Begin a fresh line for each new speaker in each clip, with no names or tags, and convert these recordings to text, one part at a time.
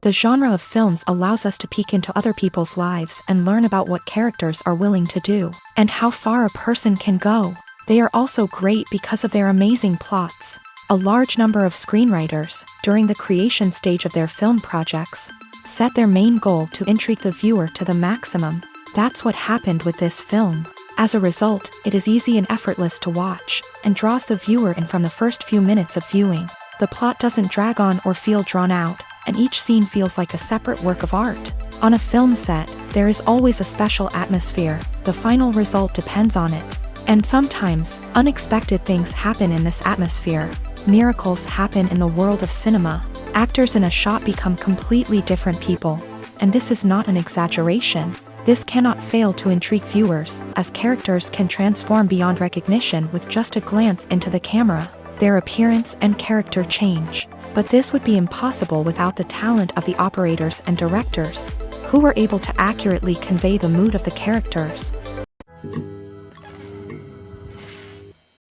The genre of films allows us to peek into other people's lives and learn about what characters are willing to do, and how far a person can go. They are also great because of their amazing plots. A large number of screenwriters, during the creation stage of their film projects, set their main goal to intrigue the viewer to the maximum. That's what happened with this film. As a result, it is easy and effortless to watch, and draws the viewer in from the first few minutes of viewing. The plot doesn't drag on or feel drawn out, and each scene feels like a separate work of art. On a film set, there is always a special atmosphere. The final result depends on it. And sometimes, unexpected things happen in this atmosphere. Miracles happen in the world of cinema. Actors in a shot become completely different people. And this is not an exaggeration. This cannot fail to intrigue viewers, as characters can transform beyond recognition with just a glance into the camera. Their appearance and character change. But this would be impossible without the talent of the operators and directors, who were able to accurately convey the mood of the characters.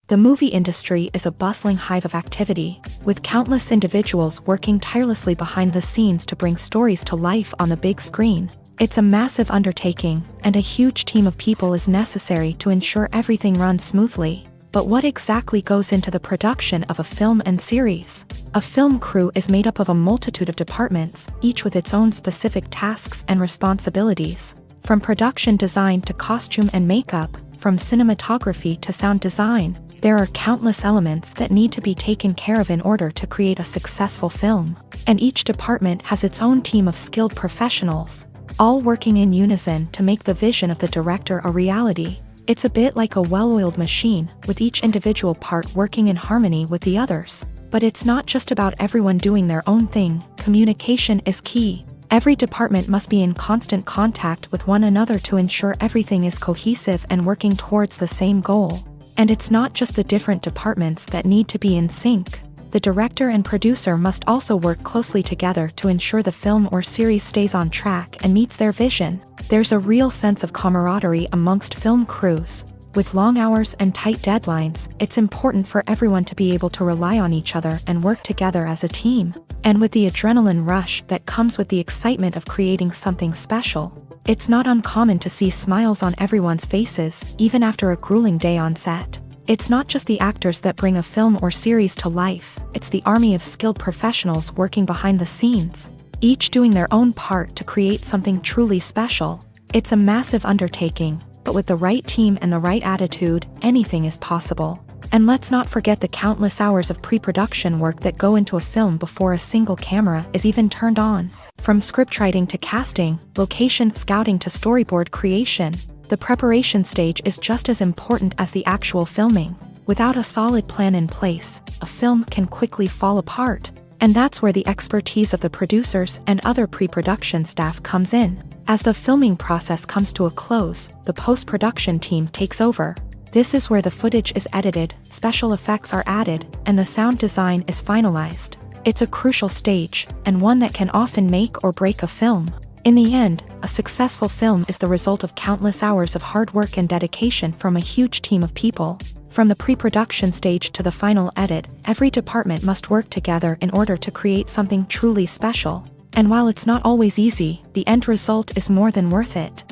The movie industry is a bustling hive of activity, with countless individuals working tirelessly behind the scenes to bring stories to life on the big screen. It's a massive undertaking, and a huge team of people is necessary to ensure everything runs smoothly. But what exactly goes into the production of a film and series? A film crew is made up of a multitude of departments, each with its own specific tasks and responsibilities. From production design to costume and makeup, from cinematography to sound design, there are countless elements that need to be taken care of in order to create a successful film. And each department has its own team of skilled professionals, all working in unison to make the vision of the director a reality. It's a bit like a well-oiled machine, with each individual part working in harmony with the others. But it's not just about everyone doing their own thing. Communication is key. Every department must be in constant contact with one another to ensure everything is cohesive and working towards the same goal. And it's not just the different departments that need to be in sync. The director and producer must also work closely together to ensure the film or series stays on track and meets their vision. There's a real sense of camaraderie amongst film crews. With long hours and tight deadlines, it's important for everyone to be able to rely on each other and work together as a team. And with the adrenaline rush that comes with the excitement of creating something special, it's not uncommon to see smiles on everyone's faces, even after a grueling day on set. It's not just the actors that bring a film or series to life, it's the army of skilled professionals working behind the scenes, each doing their own part to create something truly special. It's a massive undertaking, but with the right team and the right attitude, anything is possible. And let's not forget the countless hours of pre-production work that go into a film before a single camera is even turned on. From scriptwriting to casting, location scouting to storyboard creation, the preparation stage is just as important as the actual filming. Without a solid plan in place, a film can quickly fall apart. And that's where the expertise of the producers and other pre-production staff comes in. As the filming process comes to a close, the post-production team takes over. This is where the footage is edited, special effects are added, and the sound design is finalized. It's a crucial stage, and one that can often make or break a film. In the end, a successful film is the result of countless hours of hard work and dedication from a huge team of people. From the pre-production stage to the final edit, every department must work together in order to create something truly special. And while it's not always easy, the end result is more than worth it.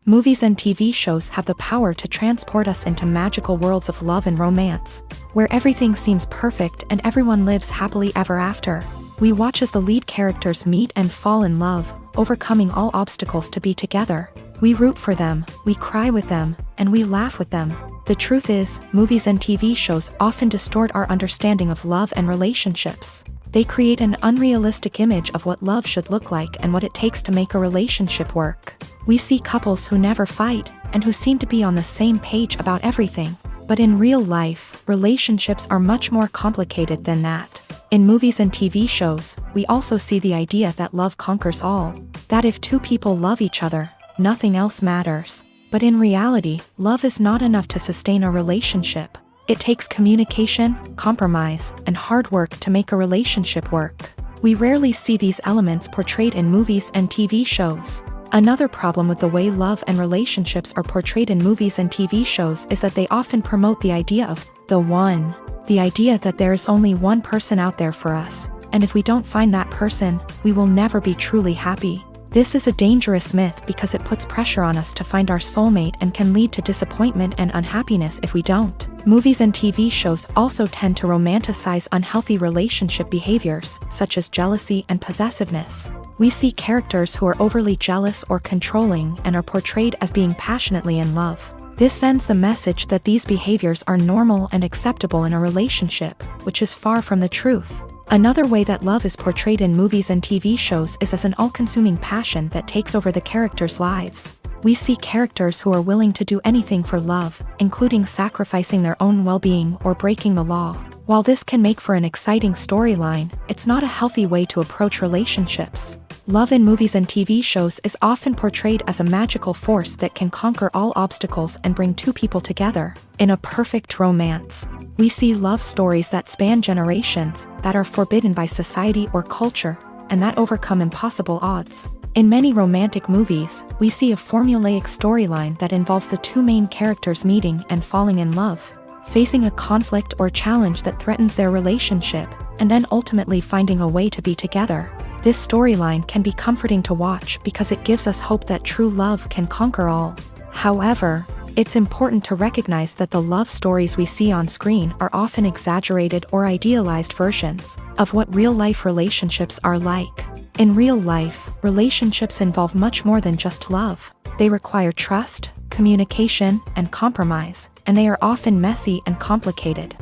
Movies and TV shows have the power to transport us into magical worlds of love and romance, where everything seems perfect and everyone lives happily ever after. We watch as the lead characters meet and fall in love, overcoming all obstacles to be together. We root for them, we cry with them, and we laugh with them. The truth is, movies and TV shows often distort our understanding of love and relationships. They create an unrealistic image of what love should look like and what it takes to make a relationship work. We see couples who never fight, and who seem to be on the same page about everything. But in real life, relationships are much more complicated than that. In movies and TV shows, we also see the idea that love conquers all. That if two people love each other, nothing else matters. But in reality, love is not enough to sustain a relationship. It takes communication, compromise, and hard work to make a relationship work. We rarely see these elements portrayed in movies and TV shows. Another problem with the way love and relationships are portrayed in movies and TV shows is that they often promote the idea of the one. The idea that there is only one person out there for us, and if we don't find that person, we will never be truly happy. This is a dangerous myth because it puts pressure on us to find our soulmate and can lead to disappointment and unhappiness if we don't. Movies and TV shows also tend to romanticize unhealthy relationship behaviors, such as jealousy and possessiveness. We see characters who are overly jealous or controlling and are portrayed as being passionately in love. This sends the message that these behaviors are normal and acceptable in a relationship, which is far from the truth. Another way that love is portrayed in movies and TV shows is as an all-consuming passion that takes over the characters' lives. We see characters who are willing to do anything for love, including sacrificing their own well-being or breaking the law. While this can make for an exciting storyline, it's not a healthy way to approach relationships. Love in movies and TV shows is often portrayed as a magical force that can conquer all obstacles and bring two people together. In a perfect romance, we see love stories that span generations, that are forbidden by society or culture, and that overcome impossible odds. In many romantic movies, we see a formulaic storyline that involves the two main characters meeting and falling in love, facing a conflict or challenge that threatens their relationship, and then ultimately finding a way to be together. This storyline can be comforting to watch because it gives us hope that true love can conquer all. However, it's important to recognize that the love stories we see on screen are often exaggerated or idealized versions of what real-life relationships are like. In real life, relationships involve much more than just love. They require trust, communication, and compromise, and they are often messy and complicated.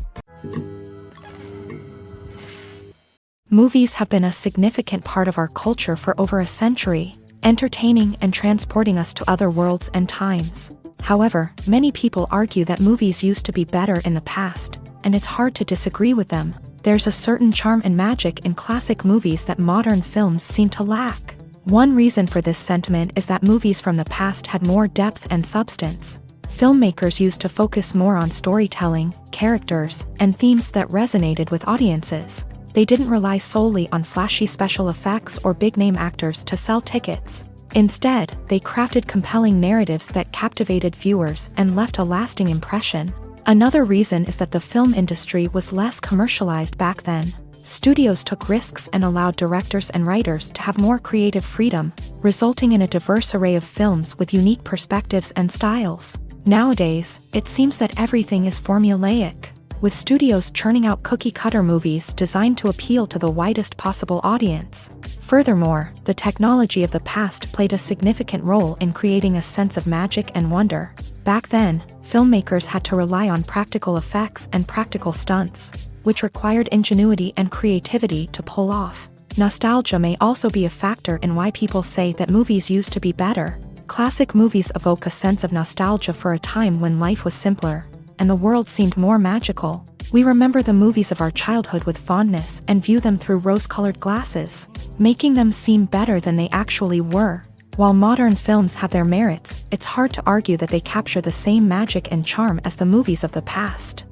Movies have been a significant part of our culture for over a century, entertaining and transporting us to other worlds and times. However, many people argue that movies used to be better in the past, and it's hard to disagree with them. There's a certain charm and magic in classic movies that modern films seem to lack. One reason for this sentiment is that movies from the past had more depth and substance. Filmmakers used to focus more on storytelling, characters, and themes that resonated with audiences. They didn't rely solely on flashy special effects or big-name actors to sell tickets. Instead, they crafted compelling narratives that captivated viewers and left a lasting impression. Another reason is that the film industry was less commercialized back then. Studios took risks and allowed directors and writers to have more creative freedom, resulting in a diverse array of films with unique perspectives and styles. Nowadays, it seems that everything is formulaic, with studios churning out cookie-cutter movies designed to appeal to the widest possible audience. Furthermore, the technology of the past played a significant role in creating a sense of magic and wonder. Back then, filmmakers had to rely on practical effects and practical stunts, which required ingenuity and creativity to pull off. Nostalgia may also be a factor in why people say that movies used to be better. Classic movies evoke a sense of nostalgia for a time when life was simpler, and the world seemed more magical. We remember the movies of our childhood with fondness and view them through rose-colored glasses, making them seem better than they actually were. While modern films have their merits, it's hard to argue that they capture the same magic and charm as the movies of the past.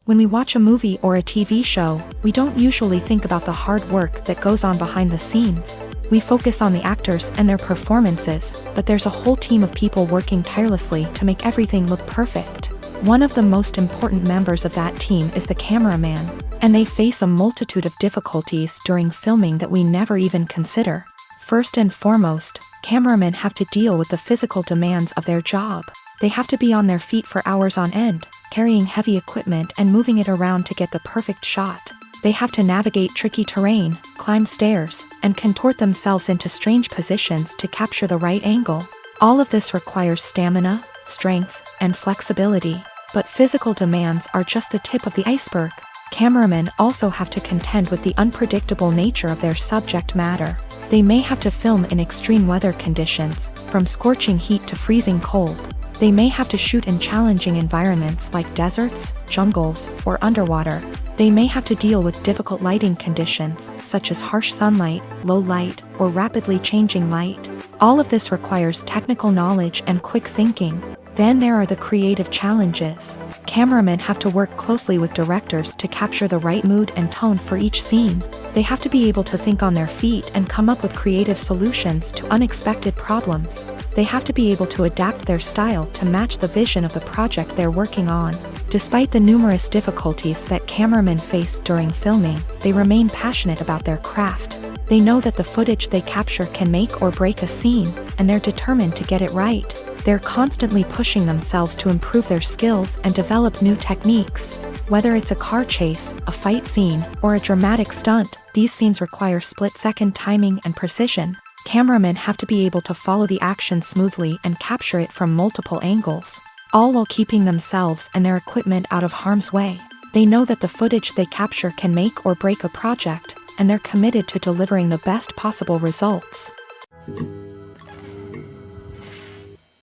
When we watch a movie or a TV show, we don't usually think about the hard work that goes on behind the scenes. We focus on the actors and their performances, but there's a whole team of people working tirelessly to make everything look perfect. One of the most important members of that team is the cameraman, and they face a multitude of difficulties during filming that we never even consider. First and foremost, cameramen have to deal with the physical demands of their job. They have to be on their feet for hours on end, carrying heavy equipment and moving it around to get the perfect shot. They have to navigate tricky terrain, climb stairs, and contort themselves into strange positions to capture the right angle. All of this requires stamina, strength, and flexibility. But physical demands are just the tip of the iceberg. Cameramen also have to contend with the unpredictable nature of their subject matter. They may have to film in extreme weather conditions, from scorching heat to freezing cold. They may have to shoot in challenging environments like deserts, jungles, or underwater. They may have to deal with difficult lighting conditions, such as harsh sunlight, low light, or rapidly changing light. All of this requires technical knowledge and quick thinking. Then there are the creative challenges. Cameramen have to work closely with directors to capture the right mood and tone for each scene. They have to be able to think on their feet and come up with creative solutions to unexpected problems. They have to be able to adapt their style to match the vision of the project they're working on. Despite the numerous difficulties that cameramen face during filming, they remain passionate about their craft. They know that the footage they capture can make or break a scene, and they're determined to get it right. They're constantly pushing themselves to improve their skills and develop new techniques. Whether it's a car chase, a fight scene, or a dramatic stunt, these scenes require split-second timing and precision. Cameramen have to be able to follow the action smoothly and capture it from multiple angles, all while keeping themselves and their equipment out of harm's way. They know that the footage they capture can make or break a project, and they're committed to delivering the best possible results.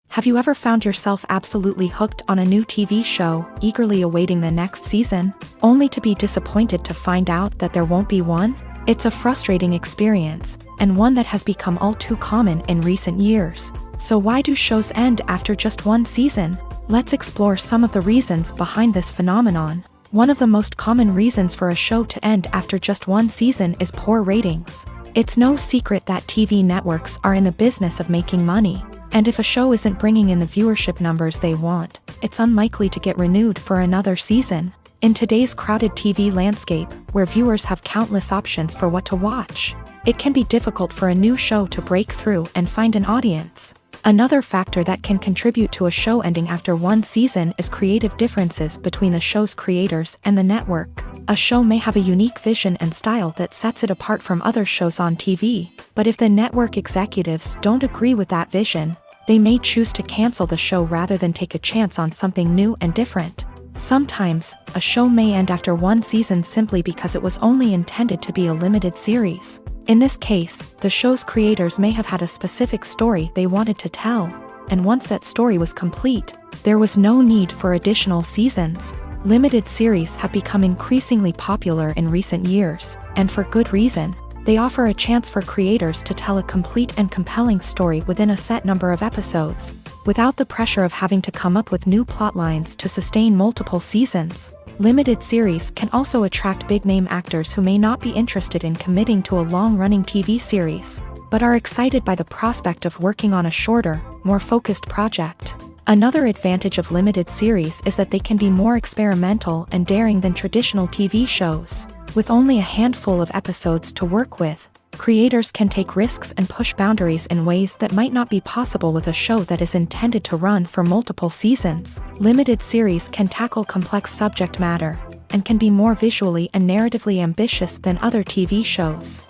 Have you ever found yourself absolutely hooked on a new TV show, eagerly awaiting the next season, only to be disappointed to find out that there won't be one? It's a frustrating experience, and one that has become all too common in recent years. So why do shows end after just one season? Let's explore some of the reasons behind this phenomenon. One of the most common reasons for a show to end after just one season is poor ratings. It's no secret that TV networks are in the business of making money. And if a show isn't bringing in the viewership numbers they want, it's unlikely to get renewed for another season. In today's crowded TV landscape, where viewers have countless options for what to watch, it can be difficult for a new show to break through and find an audience. Another factor that can contribute to a show ending after one season is creative differences between the show's creators and the network. A show may have a unique vision and style that sets it apart from other shows on TV, but if the network executives don't agree with that vision, they may choose to cancel the show rather than take a chance on something new and different. Sometimes, a show may end after one season simply because it was only intended to be a limited series. In this case, the show's creators may have had a specific story they wanted to tell, and once that story was complete, there was no need for additional seasons. Limited series have become increasingly popular in recent years, and for good reason. They offer a chance for creators to tell a complete and compelling story within a set number of episodes, without the pressure of having to come up with new plotlines to sustain multiple seasons. Limited series can also attract big-name actors who may not be interested in committing to a long-running TV series, but are excited by the prospect of working on a shorter, more focused project. Another advantage of limited series is that they can be more experimental and daring than traditional TV shows. With only a handful of episodes to work with, creators can take risks and push boundaries in ways that might not be possible with a show that is intended to run for multiple seasons. Limited series can tackle complex subject matter, and can be more visually and narratively ambitious than other TV shows.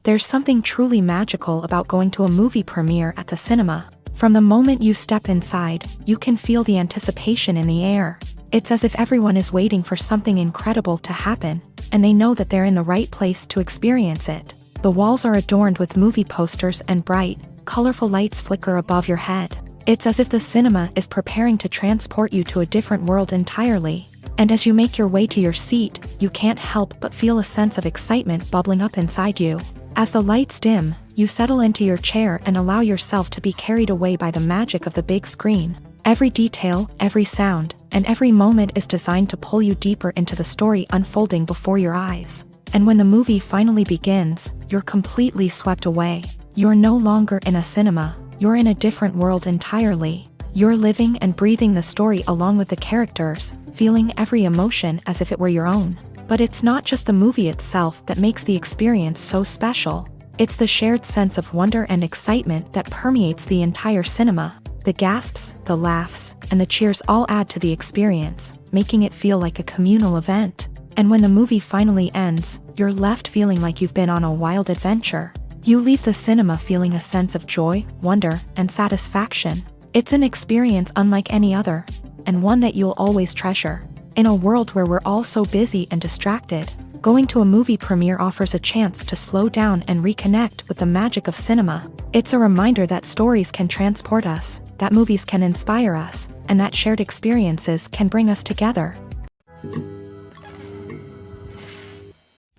There's something truly magical about going to a movie premiere at the cinema. From the moment you step inside, you can feel the anticipation in the air. It's as if everyone is waiting for something incredible to happen, and they know that they're in the right place to experience it. The walls are adorned with movie posters and bright, colorful lights flicker above your head. It's as if the cinema is preparing to transport you to a different world entirely. And as you make your way to your seat, you can't help but feel a sense of excitement bubbling up inside you. As the lights dim, you settle into your chair and allow yourself to be carried away by the magic of the big screen. Every detail, every sound, and every moment is designed to pull you deeper into the story unfolding before your eyes. And when the movie finally begins, you're completely swept away. You're no longer in a cinema, you're in a different world entirely. You're living and breathing the story along with the characters, feeling every emotion as if it were your own. But it's not just the movie itself that makes the experience so special. It's the shared sense of wonder and excitement that permeates the entire cinema. The gasps, the laughs, and the cheers all add to the experience, making it feel like a communal event. And when the movie finally ends, you're left feeling like you've been on a wild adventure. You leave the cinema feeling a sense of joy, wonder, and satisfaction. It's an experience unlike any other, and one that you'll always treasure. In a world where we're all so busy and distracted, going to a movie premiere offers a chance to slow down and reconnect with the magic of cinema. It's a reminder that stories can transport us, that movies can inspire us, and that shared experiences can bring us together.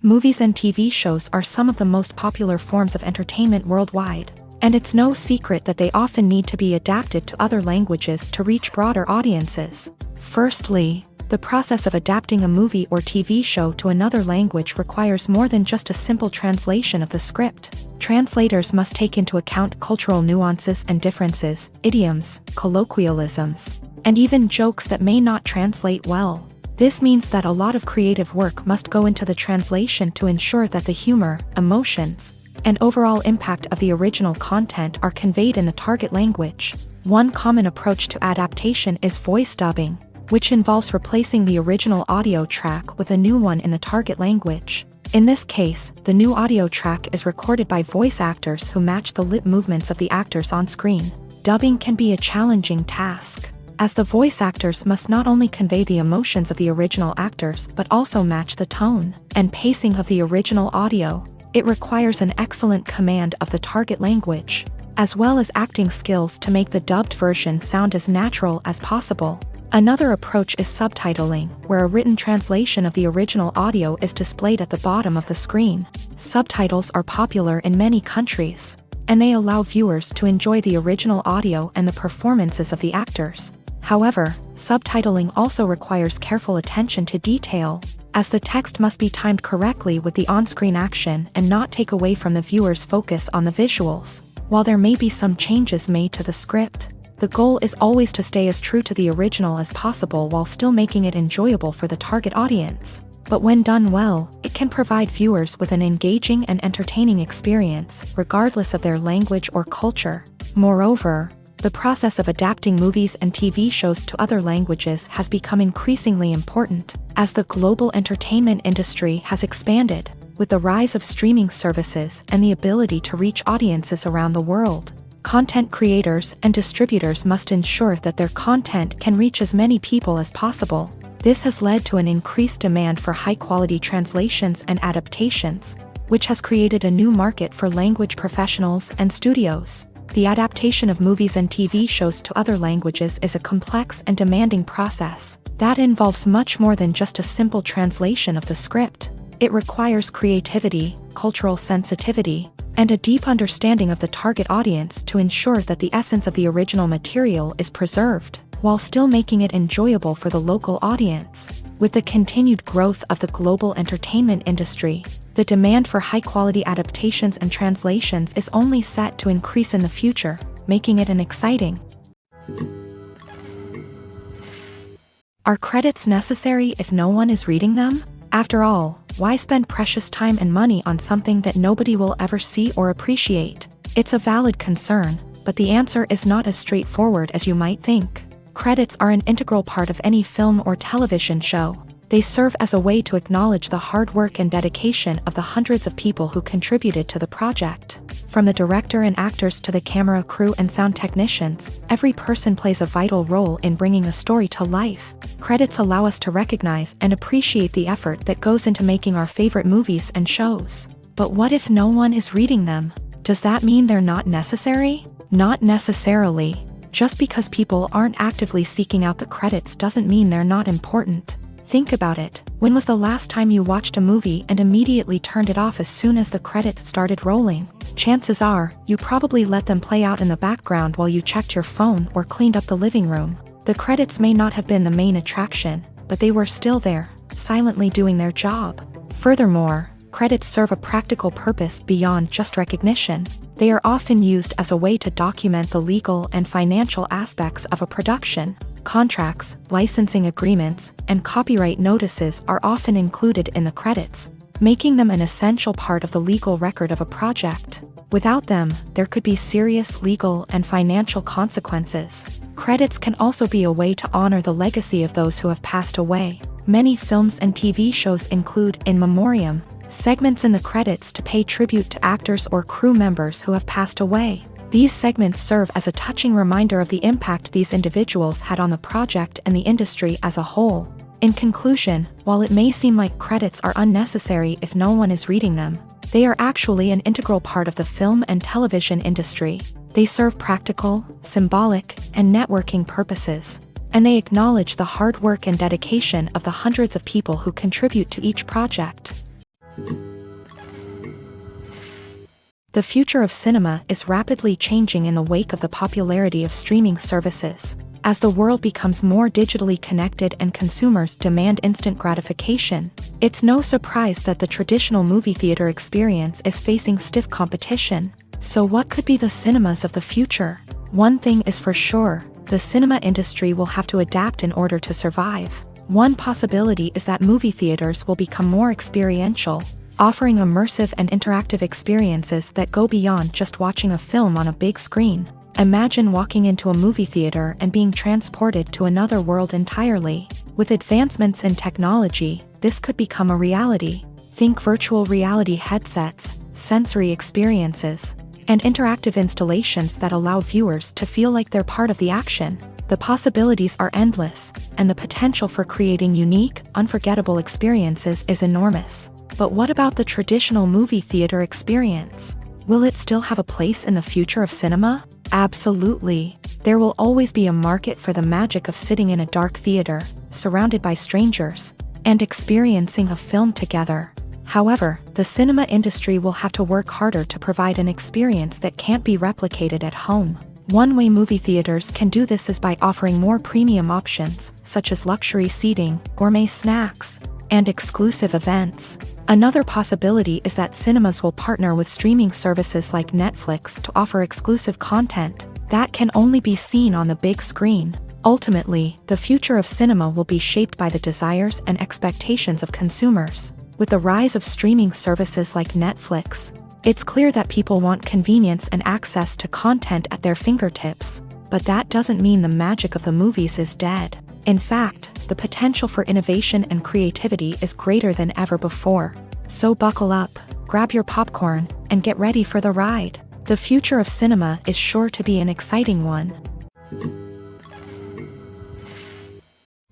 Movies and TV shows are some of the most popular forms of entertainment worldwide. And it's no secret that they often need to be adapted to other languages to reach broader audiences. Firstly, the process of adapting a movie or TV show to another language requires more than just a simple translation of the script. Translators must take into account cultural nuances and differences, idioms, colloquialisms, and even jokes that may not translate well. This means that a lot of creative work must go into the translation to ensure that the humor, emotions, and overall impact of the original content are conveyed in the target language. One common approach to adaptation is voice dubbing, which involves replacing the original audio track with a new one in the target language. In this case, the new audio track is recorded by voice actors who match the lip movements of the actors on screen. Dubbing can be a challenging task, as the voice actors must not only convey the emotions of the original actors but also match the tone and pacing of the original audio. It requires an excellent command of the target language, as well as acting skills to make the dubbed version sound as natural as possible. Another approach is subtitling, where a written translation of the original audio is displayed at the bottom of the screen. Subtitles are popular in many countries, and they allow viewers to enjoy the original audio and the performances of the actors. However, subtitling also requires careful attention to detail, as the text must be timed correctly with the on-screen action and not take away from the viewer's focus on the visuals. While there may be some changes made to the script, the goal is always to stay as true to the original as possible while still making it enjoyable for the target audience. But when done well, it can provide viewers with an engaging and entertaining experience, regardless of their language or culture. Moreover, the process of adapting movies and TV shows to other languages has become increasingly important, as the global entertainment industry has expanded, with the rise of streaming services and the ability to reach audiences around the world. Content creators and distributors must ensure that their content can reach as many people as possible. This has led to an increased demand for high-quality translations and adaptations, which has created a new market for language professionals and studios. The adaptation of movies and TV shows to other languages is a complex and demanding process that involves much more than just a simple translation of the script. It requires creativity, cultural sensitivity, and a deep understanding of the target audience to ensure that the essence of the original material is preserved, while still making it enjoyable for the local audience. With the continued growth of the global entertainment industry, the demand for high-quality adaptations and translations is only set to increase in the future, making it an exciting. Are credits necessary if no one is reading them? After all, why spend precious time and money on something that nobody will ever see or appreciate? It's a valid concern, but the answer is not as straightforward as you might think. Credits are an integral part of any film or television show. They serve as a way to acknowledge the hard work and dedication of the hundreds of people who contributed to the project. From the director and actors to the camera crew and sound technicians, every person plays a vital role in bringing a story to life. Credits allow us to recognize and appreciate the effort that goes into making our favorite movies and shows. But what if no one is reading them? Does that mean they're not necessary? Not necessarily. Just because people aren't actively seeking out the credits doesn't mean they're not important. Think about it. When was the last time you watched a movie and immediately turned it off as soon as the credits started rolling? Chances are, you probably let them play out in the background while you checked your phone or cleaned up the living room. The credits may not have been the main attraction, but they were still there, silently doing their job. Furthermore, credits serve a practical purpose beyond just recognition. They are often used as a way to document the legal and financial aspects of a production. Contracts, licensing agreements, and copyright notices are often included in the credits, making them an essential part of the legal record of a project. Without them, there could be serious legal and financial consequences. Credits can also be a way to honor the legacy of those who have passed away. Many films and TV shows include in memoriam segments in the credits to pay tribute to actors or crew members who have passed away. These segments serve as a touching reminder of the impact these individuals had on the project and the industry as a whole. In conclusion, while it may seem like credits are unnecessary if no one is reading them, they are actually an integral part of the film and television industry. They serve practical, symbolic, and networking purposes, and they acknowledge the hard work and dedication of the hundreds of people who contribute to each project. The future of cinema is rapidly changing in the wake of the popularity of streaming services. As the world becomes more digitally connected and consumers demand instant gratification, it's no surprise that the traditional movie theater experience is facing stiff competition. So what could be the cinemas of the future? One thing is for sure, the cinema industry will have to adapt in order to survive. One possibility is that movie theaters will become more experiential, offering immersive and interactive experiences that go beyond just watching a film on a big screen. Imagine walking into a movie theater and being transported to another world entirely. With advancements in technology, this could become a reality. Think virtual reality headsets, sensory experiences, and interactive installations that allow viewers to feel like they're part of the action. The possibilities are endless, and the potential for creating unique, unforgettable experiences is enormous. But what about the traditional movie theater experience? Will it still have a place in the future of cinema? Absolutely. There will always be a market for the magic of sitting in a dark theater, surrounded by strangers, and experiencing a film together. However, the cinema industry will have to work harder to provide an experience that can't be replicated at home. One way movie theaters can do this is by offering more premium options, such as luxury seating, gourmet snacks, and exclusive events. Another possibility is that cinemas will partner with streaming services like Netflix to offer exclusive content that can only be seen on the big screen. Ultimately, the future of cinema will be shaped by the desires and expectations of consumers. With the rise of streaming services like Netflix, it's clear that people want convenience and access to content at their fingertips. But that doesn't mean the magic of the movies is dead. In fact, the potential for innovation and creativity is greater than ever before. So buckle up, grab your popcorn, and get ready for the ride. The future of cinema is sure to be an exciting one.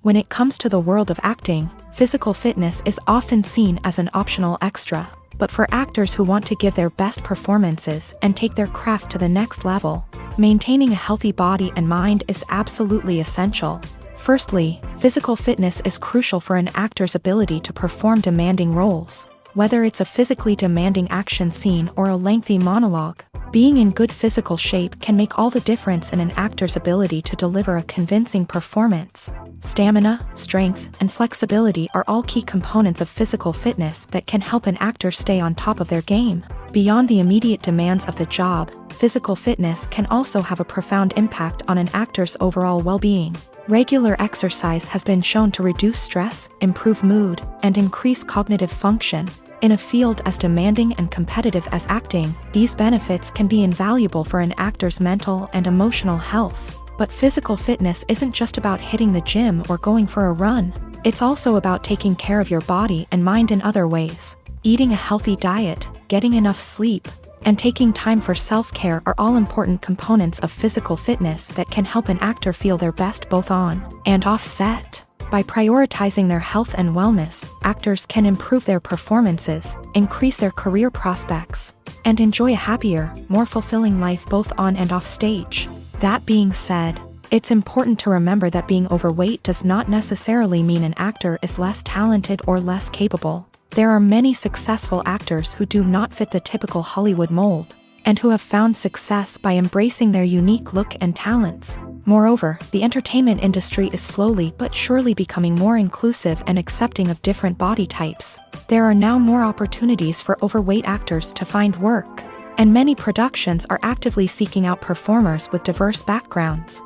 When it comes to the world of acting, physical fitness is often seen as an optional extra. But for actors who want to give their best performances and take their craft to the next level, maintaining a healthy body and mind is absolutely essential. Firstly, physical fitness is crucial for an actor's ability to perform demanding roles. Whether it's a physically demanding action scene or a lengthy monologue, being in good physical shape can make all the difference in an actor's ability to deliver a convincing performance. Stamina, strength, and flexibility are all key components of physical fitness that can help an actor stay on top of their game. Beyond the immediate demands of the job, physical fitness can also have a profound impact on an actor's overall well-being. Regular exercise has been shown to reduce stress, improve mood, and increase cognitive function. In a field as demanding and competitive as acting, these benefits can be invaluable for an actor's mental and emotional health. But physical fitness isn't just about hitting the gym or going for a run. It's also about taking care of your body and mind in other ways. Eating a healthy diet, getting enough sleep, and taking time for self-care are all important components of physical fitness that can help an actor feel their best both on and off set. By prioritizing their health and wellness, actors can improve their performances, increase their career prospects, and enjoy a happier, more fulfilling life both on and off stage. That being said, it's important to remember that being overweight does not necessarily mean an actor is less talented or less capable. There are many successful actors who do not fit the typical Hollywood mold, and who have found success by embracing their unique look and talents. Moreover, the entertainment industry is slowly but surely becoming more inclusive and accepting of different body types. There are now more opportunities for overweight actors to find work, and many productions are actively seeking out performers with diverse backgrounds.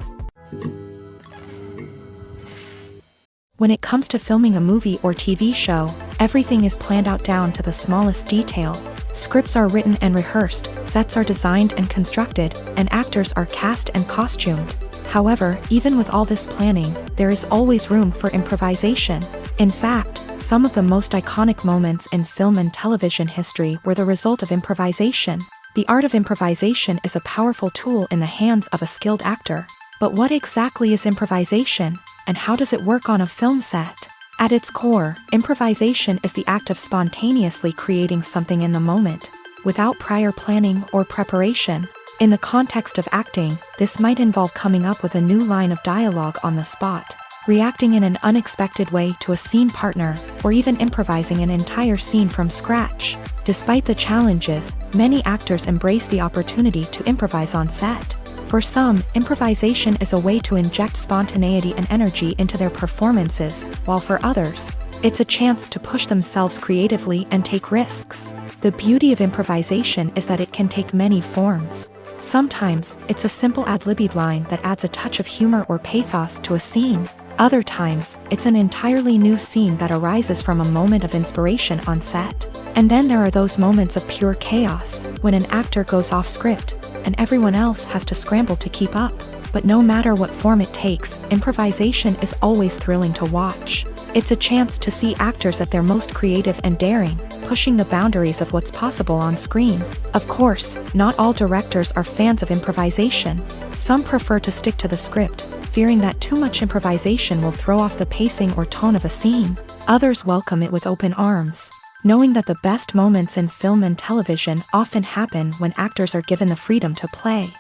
When it comes to filming a movie or TV show, everything is planned out down to the smallest detail. Scripts are written and rehearsed, sets are designed and constructed, and actors are cast and costumed. However, even with all this planning, there is always room for improvisation. In fact, some of the most iconic moments in film and television history were the result of improvisation. The art of improvisation is a powerful tool in the hands of a skilled actor. But what exactly is improvisation, and how does it work on a film set? At its core, improvisation is the act of spontaneously creating something in the moment, without prior planning or preparation. In the context of acting, this might involve coming up with a new line of dialogue on the spot, reacting in an unexpected way to a scene partner, or even improvising an entire scene from scratch. Despite the challenges, many actors embrace the opportunity to improvise on set. For some, improvisation is a way to inject spontaneity and energy into their performances, while for others, it's a chance to push themselves creatively and take risks. The beauty of improvisation is that it can take many forms. Sometimes, it's a simple ad-libbed line that adds a touch of humor or pathos to a scene. Other times, it's an entirely new scene that arises from a moment of inspiration on set. And then there are those moments of pure chaos, when an actor goes off script, and everyone else has to scramble to keep up. But no matter what form it takes, improvisation is always thrilling to watch. It's a chance to see actors at their most creative and daring, pushing the boundaries of what's possible on screen. Of course, not all directors are fans of improvisation. Some prefer to stick to the script, fearing that too much improvisation will throw off the pacing or tone of a scene. Others welcome it with open arms, knowing that the best moments in film and television often happen when actors are given the freedom to play.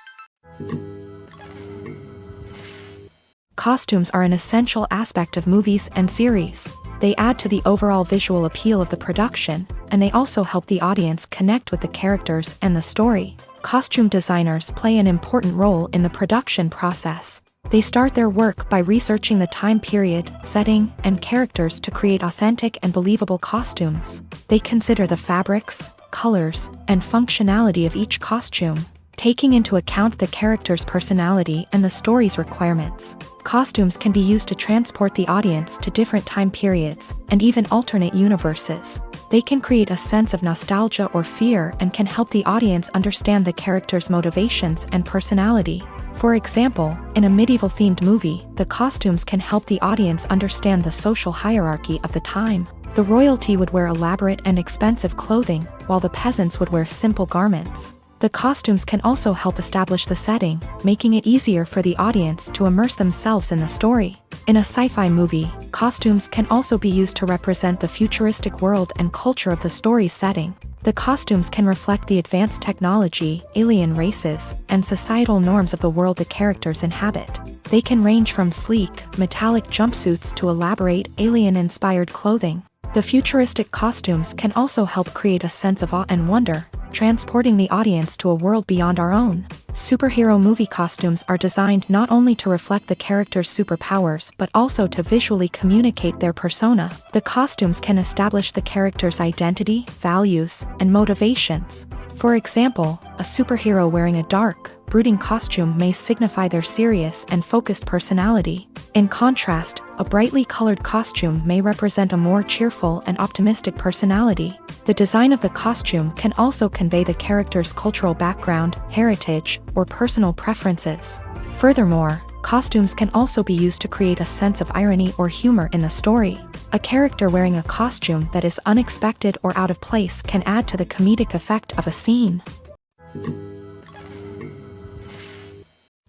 Costumes are an essential aspect of movies and series. They add to the overall visual appeal of the production, and they also help the audience connect with the characters and the story. Costume designers play an important role in the production process. They start their work by researching the time period, setting, and characters to create authentic and believable costumes. They consider the fabrics, colors, and functionality of each costume, taking into account the character's personality and the story's requirements. Costumes can be used to transport the audience to different time periods, and even alternate universes. They can create a sense of nostalgia or fear and can help the audience understand the character's motivations and personality. For example, in a medieval-themed movie, the costumes can help the audience understand the social hierarchy of the time. The royalty would wear elaborate and expensive clothing, while the peasants would wear simple garments. The costumes can also help establish the setting, making it easier for the audience to immerse themselves in the story. In a sci-fi movie, costumes can also be used to represent the futuristic world and culture of the story's setting. The costumes can reflect the advanced technology, alien races, and societal norms of the world the characters inhabit. They can range from sleek, metallic jumpsuits to elaborate, alien-inspired clothing. The futuristic costumes can also help create a sense of awe and wonder, transporting the audience to a world beyond our own. Superhero movie costumes are designed not only to reflect the character's superpowers but also to visually communicate their persona. The costumes can establish the character's identity, values, and motivations. For example, a superhero wearing a dark, brooding costume may signify their serious and focused personality. In contrast, a brightly colored costume may represent a more cheerful and optimistic personality. The design of the costume can also convey the character's cultural background, heritage, or personal preferences. Furthermore, costumes can also be used to create a sense of irony or humor in the story. A character wearing a costume that is unexpected or out of place can add to the comedic effect of a scene.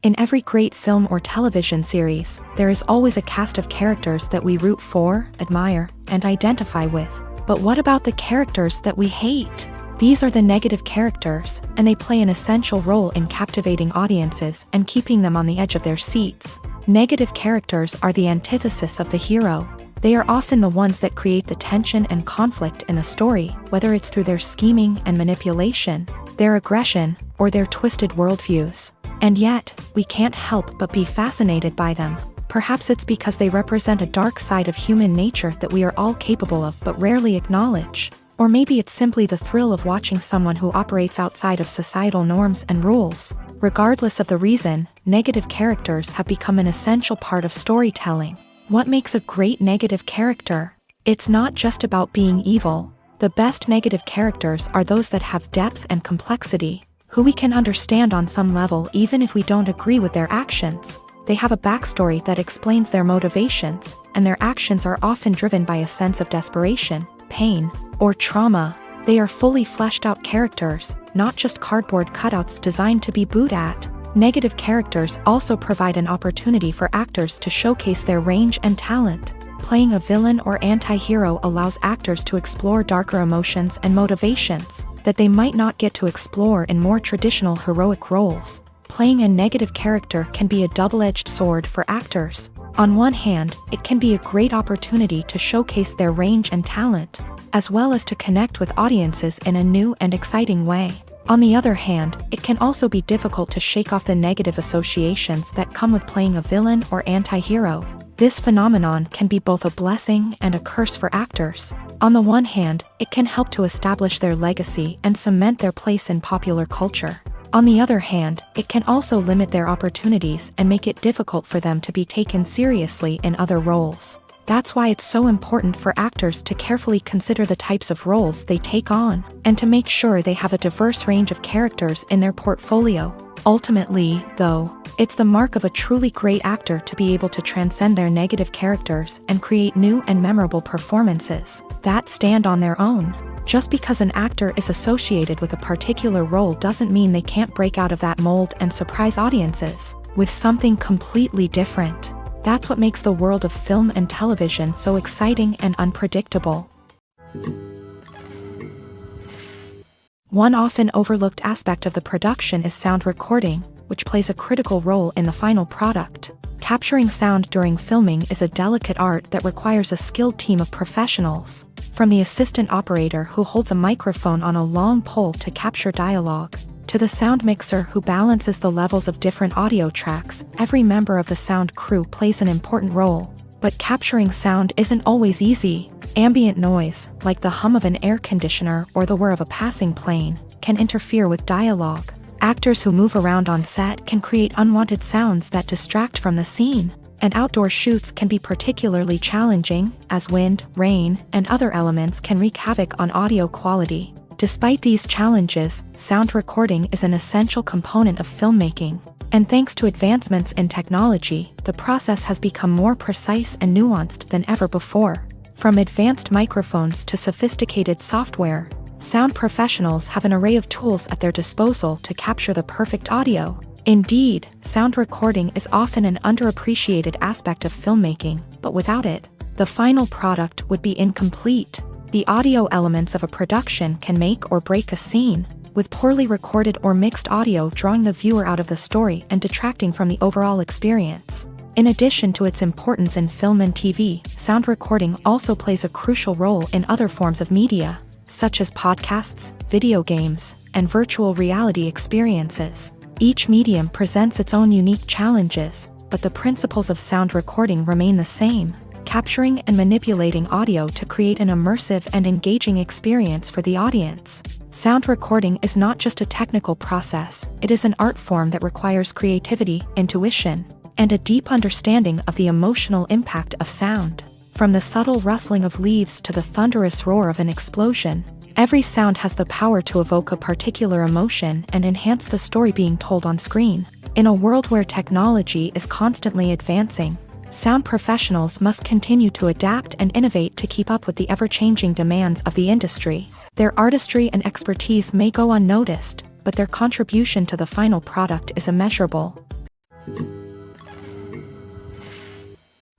In every great film or television series, there is always a cast of characters that we root for, admire, and identify with. But what about the characters that we hate? These are the negative characters, and they play an essential role in captivating audiences and keeping them on the edge of their seats. Negative characters are the antithesis of the hero. They are often the ones that create the tension and conflict in the story, whether it's through their scheming and manipulation, their aggression, or their twisted worldviews. And yet, we can't help but be fascinated by them. Perhaps it's because they represent a dark side of human nature that we are all capable of but rarely acknowledge. Or maybe it's simply the thrill of watching someone who operates outside of societal norms and rules. Regardless of the reason, negative characters have become an essential part of storytelling. What makes a great negative character? It's not just about being evil. The best negative characters are those that have depth and complexity, who we can understand on some level even if we don't agree with their actions. They have a backstory that explains their motivations, and their actions are often driven by a sense of desperation, pain, or trauma. They are fully fleshed out characters, not just cardboard cutouts designed to be booed at. Negative characters also provide an opportunity for actors to showcase their range and talent. Playing a villain or anti-hero allows actors to explore darker emotions and motivations that they might not get to explore in more traditional heroic roles. Playing a negative character can be a double-edged sword for actors. On one hand, it can be a great opportunity to showcase their range and talent, as well as to connect with audiences in a new and exciting way. On the other hand, it can also be difficult to shake off the negative associations that come with playing a villain or anti-hero. This phenomenon can be both a blessing and a curse for actors. On the one hand, it can help to establish their legacy and cement their place in popular culture. On the other hand, it can also limit their opportunities and make it difficult for them to be taken seriously in other roles. That's why it's so important for actors to carefully consider the types of roles they take on, and to make sure they have a diverse range of characters in their portfolio. Ultimately, though, it's the mark of a truly great actor to be able to transcend their negative characters and create new and memorable performances that stand on their own. Just because an actor is associated with a particular role doesn't mean they can't break out of that mold and surprise audiences with something completely different. That's what makes the world of film and television so exciting and unpredictable. One often overlooked aspect of the production is sound recording, which plays a critical role in the final product. Capturing sound during filming is a delicate art that requires a skilled team of professionals, from the assistant operator who holds a microphone on a long pole to capture dialogue, to the sound mixer who balances the levels of different audio tracks. Every member of the sound crew plays an important role. But capturing sound isn't always easy. Ambient noise, like the hum of an air conditioner or the whir of a passing plane, can interfere with dialogue. Actors who move around on set can create unwanted sounds that distract from the scene. And outdoor shoots can be particularly challenging, as wind, rain, and other elements can wreak havoc on audio quality. Despite these challenges, sound recording is an essential component of filmmaking. And thanks to advancements in technology, the process has become more precise and nuanced than ever before. From advanced microphones to sophisticated software, sound professionals have an array of tools at their disposal to capture the perfect audio. Indeed, sound recording is often an underappreciated aspect of filmmaking, but without it, the final product would be incomplete. The audio elements of a production can make or break a scene, with poorly recorded or mixed audio drawing the viewer out of the story and detracting from the overall experience. In addition to its importance in film and TV, sound recording also plays a crucial role in other forms of media, such as podcasts, video games, and virtual reality experiences. Each medium presents its own unique challenges, but the principles of sound recording remain the same: capturing and manipulating audio to create an immersive and engaging experience for the audience. Sound recording is not just a technical process, it is an art form that requires creativity, intuition, and a deep understanding of the emotional impact of sound. From the subtle rustling of leaves to the thunderous roar of an explosion, every sound has the power to evoke a particular emotion and enhance the story being told on screen. In a world where technology is constantly advancing, sound professionals must continue to adapt and innovate to keep up with the ever-changing demands of the industry. Their artistry and expertise may go unnoticed, but their contribution to the final product is immeasurable.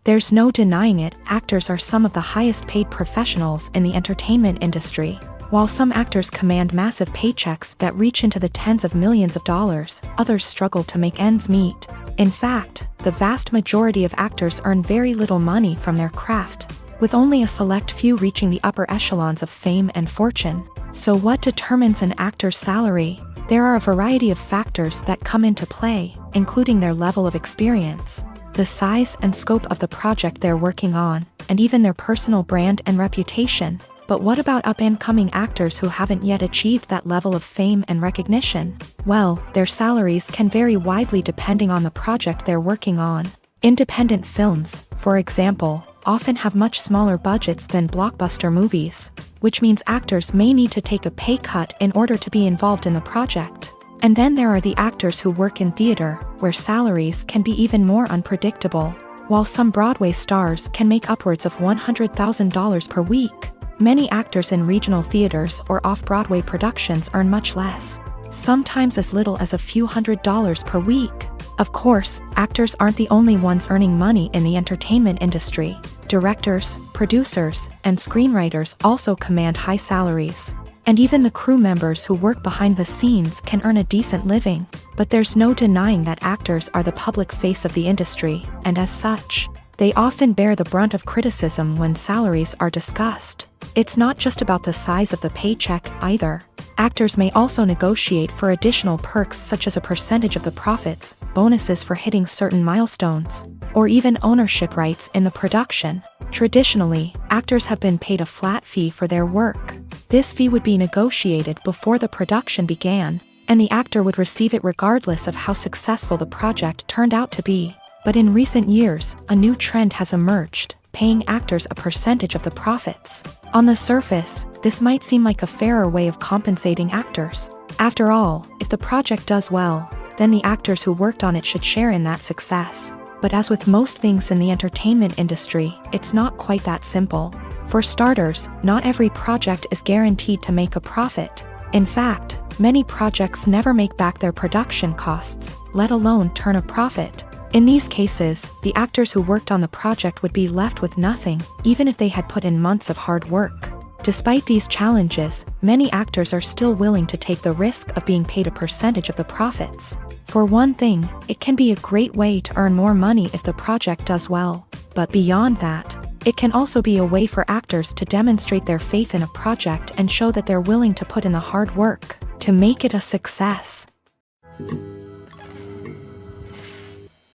There's no denying it, actors are some of the highest-paid professionals in the entertainment industry. While some actors command massive paychecks that reach into the tens of millions of dollars, others struggle to make ends meet. In fact, the vast majority of actors earn very little money from their craft, with only a select few reaching the upper echelons of fame and fortune. So what determines an actor's salary? There are a variety of factors that come into play, including their level of experience, the size and scope of the project they're working on, and even their personal brand and reputation. But what about up-and-coming actors who haven't yet achieved that level of fame and recognition? Well, their salaries can vary widely depending on the project they're working on. Independent films, for example, often have much smaller budgets than blockbuster movies, which means actors may need to take a pay cut in order to be involved in the project. And then there are the actors who work in theater, where salaries can be even more unpredictable. While some Broadway stars can make upwards of $100,000 per week, many actors in regional theaters or off-Broadway productions earn much less, sometimes as little as a few $100s per week. Of course, actors aren't the only ones earning money in the entertainment industry. Directors, producers, and screenwriters also command high salaries. And even the crew members who work behind the scenes can earn a decent living. But there's no denying that actors are the public face of the industry, and as such, They often bear the brunt of criticism when salaries are discussed. It's not just about the size of the paycheck either. Actors may also negotiate for additional perks such as a percentage of the profits, bonuses for hitting certain milestones, or even ownership rights in the production. Traditionally, actors have been paid a flat fee for their work. This fee would be negotiated before the production began, and the actor would receive it regardless of how successful the project turned out to be. But in recent years, a new trend has emerged, paying actors a percentage of the profits. On the surface, this might seem like a fairer way of compensating actors. After all, if the project does well, then the actors who worked on it should share in that success. But as with most things in the entertainment industry, it's not quite that simple. For starters, not every project is guaranteed to make a profit. In fact, many projects never make back their production costs, let alone turn a profit. In these cases, the actors who worked on the project would be left with nothing, even if they had put in months of hard work. Despite these challenges, many actors are still willing to take the risk of being paid a percentage of the profits. For one thing, it can be a great way to earn more money if the project does well. But beyond that, it can also be a way for actors to demonstrate their faith in a project and show that they're willing to put in the hard work to make it a success.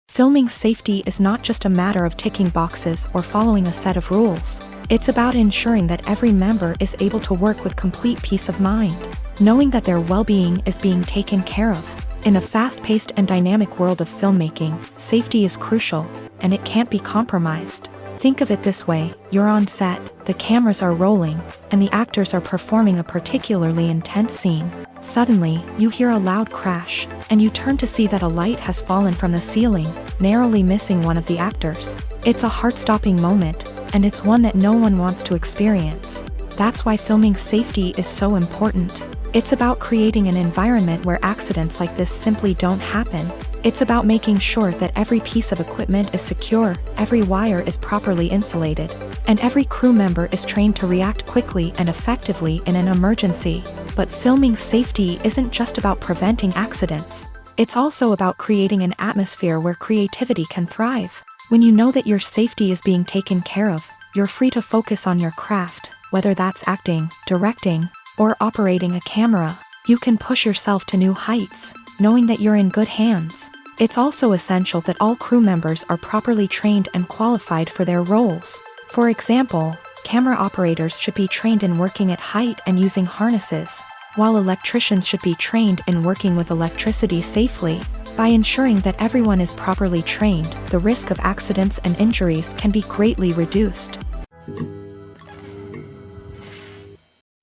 Filming safety is not just a matter of ticking boxes or following a set of rules. It's about ensuring that every member is able to work with complete peace of mind, knowing that their well-being is being taken care of. In a fast-paced and dynamic world of filmmaking, safety is crucial, and it can't be compromised. Think of it this way: you're on set, the cameras are rolling, and the actors are performing a particularly intense scene. Suddenly, you hear a loud crash, and you turn to see that a light has fallen from the ceiling, narrowly missing one of the actors. It's a heart-stopping moment, and it's one that no one wants to experience. That's why filming safety is so important. It's about creating an environment where accidents like this simply don't happen. It's about making sure that every piece of equipment is secure, every wire is properly insulated, and every crew member is trained to react quickly and effectively in an emergency. But filming safety isn't just about preventing accidents. It's also about creating an atmosphere where creativity can thrive. When you know that your safety is being taken care of, you're free to focus on your craft, whether that's acting, directing, or operating a camera. You can push yourself to new heights, knowing that you're in good hands. It's also essential that all crew members are properly trained and qualified for their roles. For example, camera operators should be trained in working at height and using harnesses, while electricians should be trained in working with electricity safely. By ensuring that everyone is properly trained, the risk of accidents and injuries can be greatly reduced.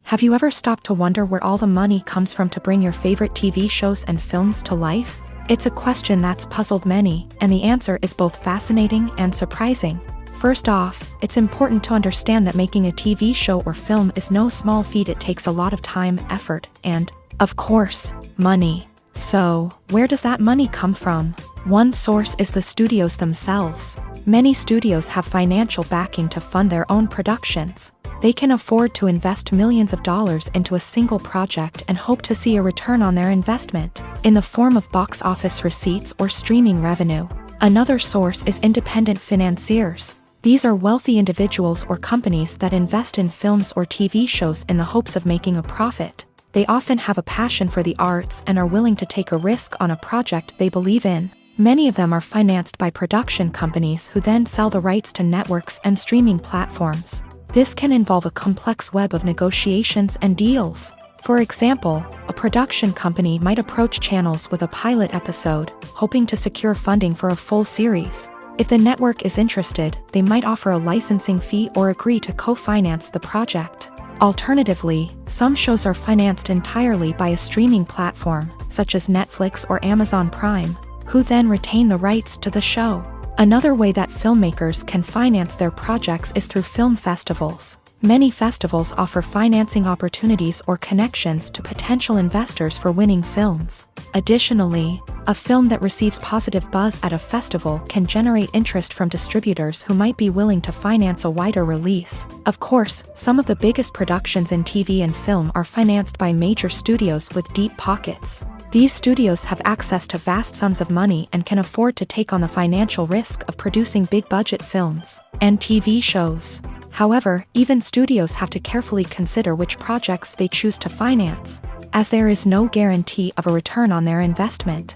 Have you ever stopped to wonder where all the money comes from to bring your favorite TV shows and films to life? It's a question that's puzzled many, and the answer is both fascinating and surprising. First off, it's important to understand that making a TV show or film is no small feat. It takes a lot of time, effort, and, of course, money. So, where does that money come from? One source is the studios themselves. Many studios have financial backing to fund their own productions. They can afford to invest millions of dollars into a single project and hope to see a return on their investment, in the form of box office receipts or streaming revenue. Another source is independent financiers. These are wealthy individuals or companies that invest in films or TV shows in the hopes of making a profit. They often have a passion for the arts and are willing to take a risk on a project they believe in. Many of them are financed by production companies who then sell the rights to networks and streaming platforms. This can involve a complex web of negotiations and deals. For example, a production company might approach channels with a pilot episode, hoping to secure funding for a full series. If the network is interested, they might offer a licensing fee or agree to co-finance the project. Alternatively, some shows are financed entirely by a streaming platform, such as Netflix or Amazon Prime, who then retain the rights to the show. Another way that filmmakers can finance their projects is through film festivals. Many festivals offer financing opportunities or connections to potential investors for winning films. Additionally, a film that receives positive buzz at a festival can generate interest from distributors who might be willing to finance a wider release. Of course, some of the biggest productions in TV and film are financed by major studios with deep pockets. These studios have access to vast sums of money and can afford to take on the financial risk of producing big-budget films and TV shows. However, even studios have to carefully consider which projects they choose to finance, as there is no guarantee of a return on their investment.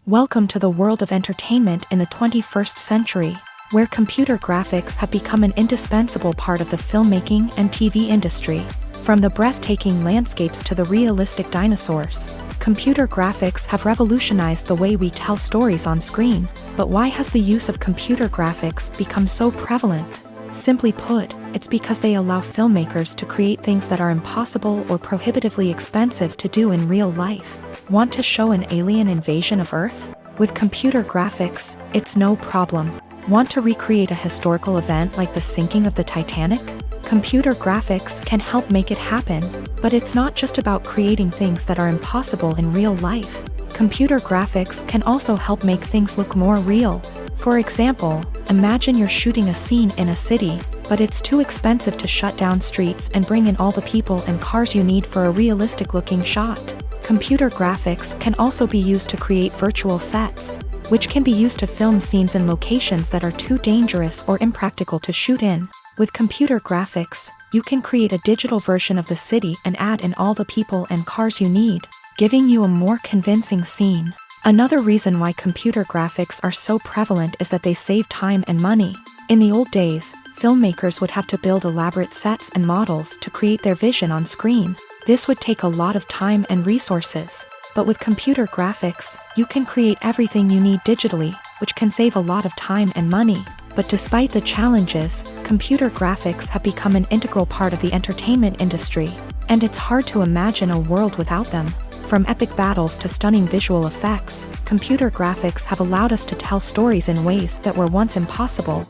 Welcome to the world of entertainment in the 21st century, where computer graphics have become an indispensable part of the filmmaking and TV industry. From the breathtaking landscapes to the realistic dinosaurs, computer graphics have revolutionized the way we tell stories on screen. But why has the use of computer graphics become so prevalent? Simply put, it's because they allow filmmakers to create things that are impossible or prohibitively expensive to do in real life. Want to show an alien invasion of Earth? With computer graphics, it's no problem. Want to recreate a historical event like the sinking of the Titanic? Computer graphics can help make it happen, but it's not just about creating things that are impossible in real life. Computer graphics can also help make things look more real. For example, imagine you're shooting a scene in a city, but it's too expensive to shut down streets and bring in all the people and cars you need for a realistic-looking shot. Computer graphics can also be used to create virtual sets, which can be used to film scenes in locations that are too dangerous or impractical to shoot in. With computer graphics, you can create a digital version of the city and add in all the people and cars you need, giving you a more convincing scene. Another reason why computer graphics are so prevalent is that they save time and money. In the old days, filmmakers would have to build elaborate sets and models to create their vision on screen. This would take a lot of time and resources. But with computer graphics, you can create everything you need digitally, which can save a lot of time and money. But despite the challenges, computer graphics have become an integral part of the entertainment industry, and it's hard to imagine a world without them. From epic battles to stunning visual effects, computer graphics have allowed us to tell stories in ways that were once impossible.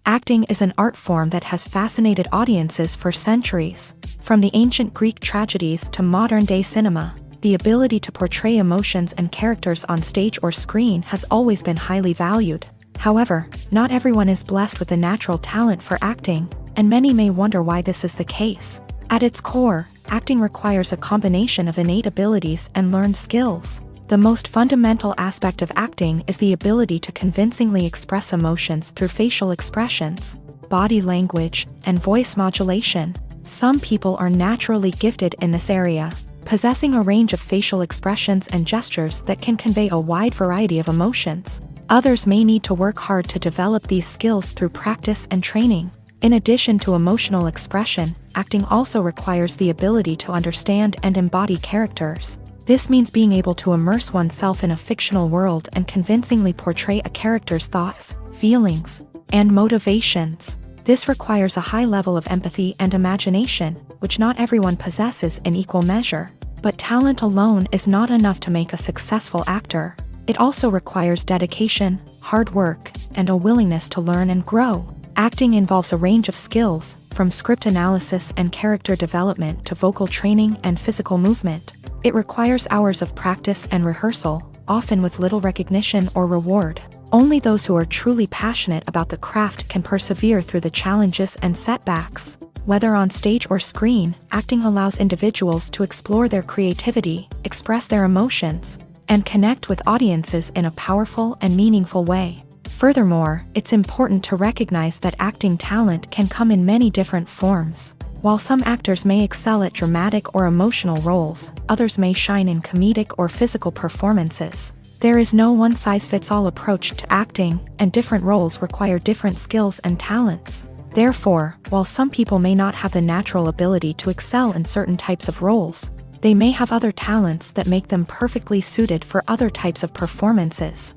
Acting is an art form that has fascinated audiences for centuries. From the ancient Greek tragedies to modern-day cinema, the ability to portray emotions and characters on stage or screen has always been highly valued. However, not everyone is blessed with the natural talent for acting, and many may wonder why this is the case. At its core, acting requires a combination of innate abilities and learned skills. The most fundamental aspect of acting is the ability to convincingly express emotions through facial expressions, body language, and voice modulation. Some people are naturally gifted in this area, possessing a range of facial expressions and gestures that can convey a wide variety of emotions. Others may need to work hard to develop these skills through practice and training. In addition to emotional expression, acting also requires the ability to understand and embody characters. This means being able to immerse oneself in a fictional world and convincingly portray a character's thoughts, feelings, and motivations. This requires a high level of empathy and imagination, which not everyone possesses in equal measure. But talent alone is not enough to make a successful actor. It also requires dedication, hard work, and a willingness to learn and grow. Acting involves a range of skills, from script analysis and character development to vocal training and physical movement. It requires hours of practice and rehearsal, often with little recognition or reward. Only those who are truly passionate about the craft can persevere through the challenges and setbacks. Whether on stage or screen, acting allows individuals to explore their creativity, express their emotions, and connect with audiences in a powerful and meaningful way. Furthermore, it's important to recognize that acting talent can come in many different forms. While some actors may excel at dramatic or emotional roles, others may shine in comedic or physical performances. There is no one-size-fits-all approach to acting, and different roles require different skills and talents. Therefore, while some people may not have the natural ability to excel in certain types of roles, they may have other talents that make them perfectly suited for other types of performances.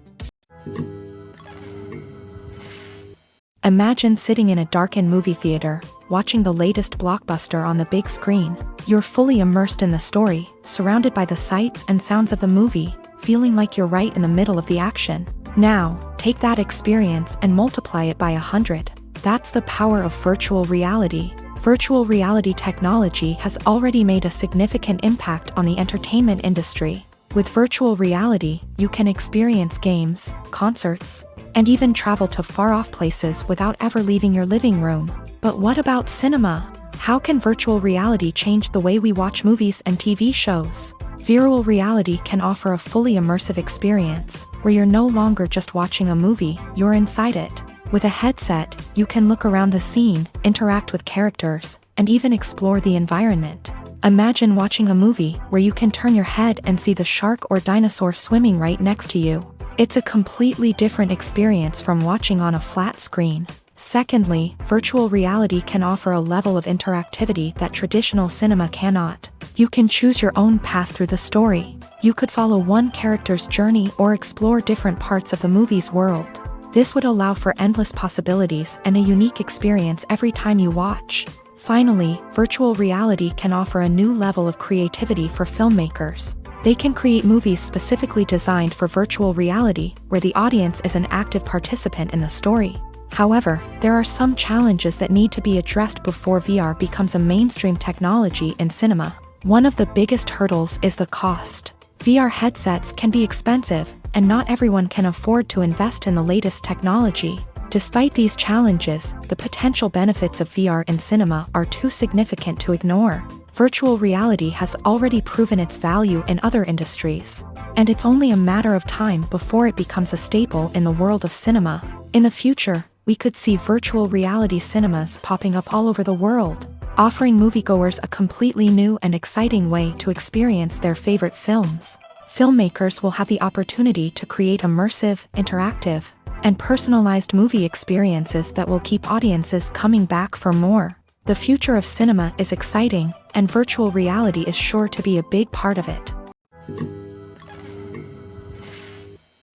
Imagine sitting in a darkened movie theater, watching the latest blockbuster on the big screen. You're fully immersed in the story, surrounded by the sights and sounds of the movie, feeling like you're right in the middle of the action. Now, take that experience and multiply it by 100. That's the power of virtual reality. Virtual reality technology has already made a significant impact on the entertainment industry. With virtual reality, you can experience games, concerts, and even travel to far-off places without ever leaving your living room. But what about cinema? How can virtual reality change the way we watch movies and TV shows? Virtual reality can offer a fully immersive experience, where you're no longer just watching a movie, you're inside it. With a headset, you can look around the scene, interact with characters, and even explore the environment. Imagine watching a movie where you can turn your head and see the shark or dinosaur swimming right next to you. It's a completely different experience from watching on a flat screen. Secondly, virtual reality can offer a level of interactivity that traditional cinema cannot. You can choose your own path through the story. You could follow one character's journey or explore different parts of the movie's world. This would allow for endless possibilities and a unique experience every time you watch. Finally, virtual reality can offer a new level of creativity for filmmakers. They can create movies specifically designed for virtual reality, where the audience is an active participant in the story. However, there are some challenges that need to be addressed before VR becomes a mainstream technology in cinema. One of the biggest hurdles is the cost. VR headsets can be expensive, and not everyone can afford to invest in the latest technology. Despite these challenges, the potential benefits of VR in cinema are too significant to ignore. Virtual reality has already proven its value in other industries, and it's only a matter of time before it becomes a staple in the world of cinema. In the future, we could see virtual reality cinemas popping up all over the world, offering moviegoers a completely new and exciting way to experience their favorite films. Filmmakers will have the opportunity to create immersive, interactive, and personalized movie experiences that will keep audiences coming back for more. The future of cinema is exciting, and virtual reality is sure to be a big part of it.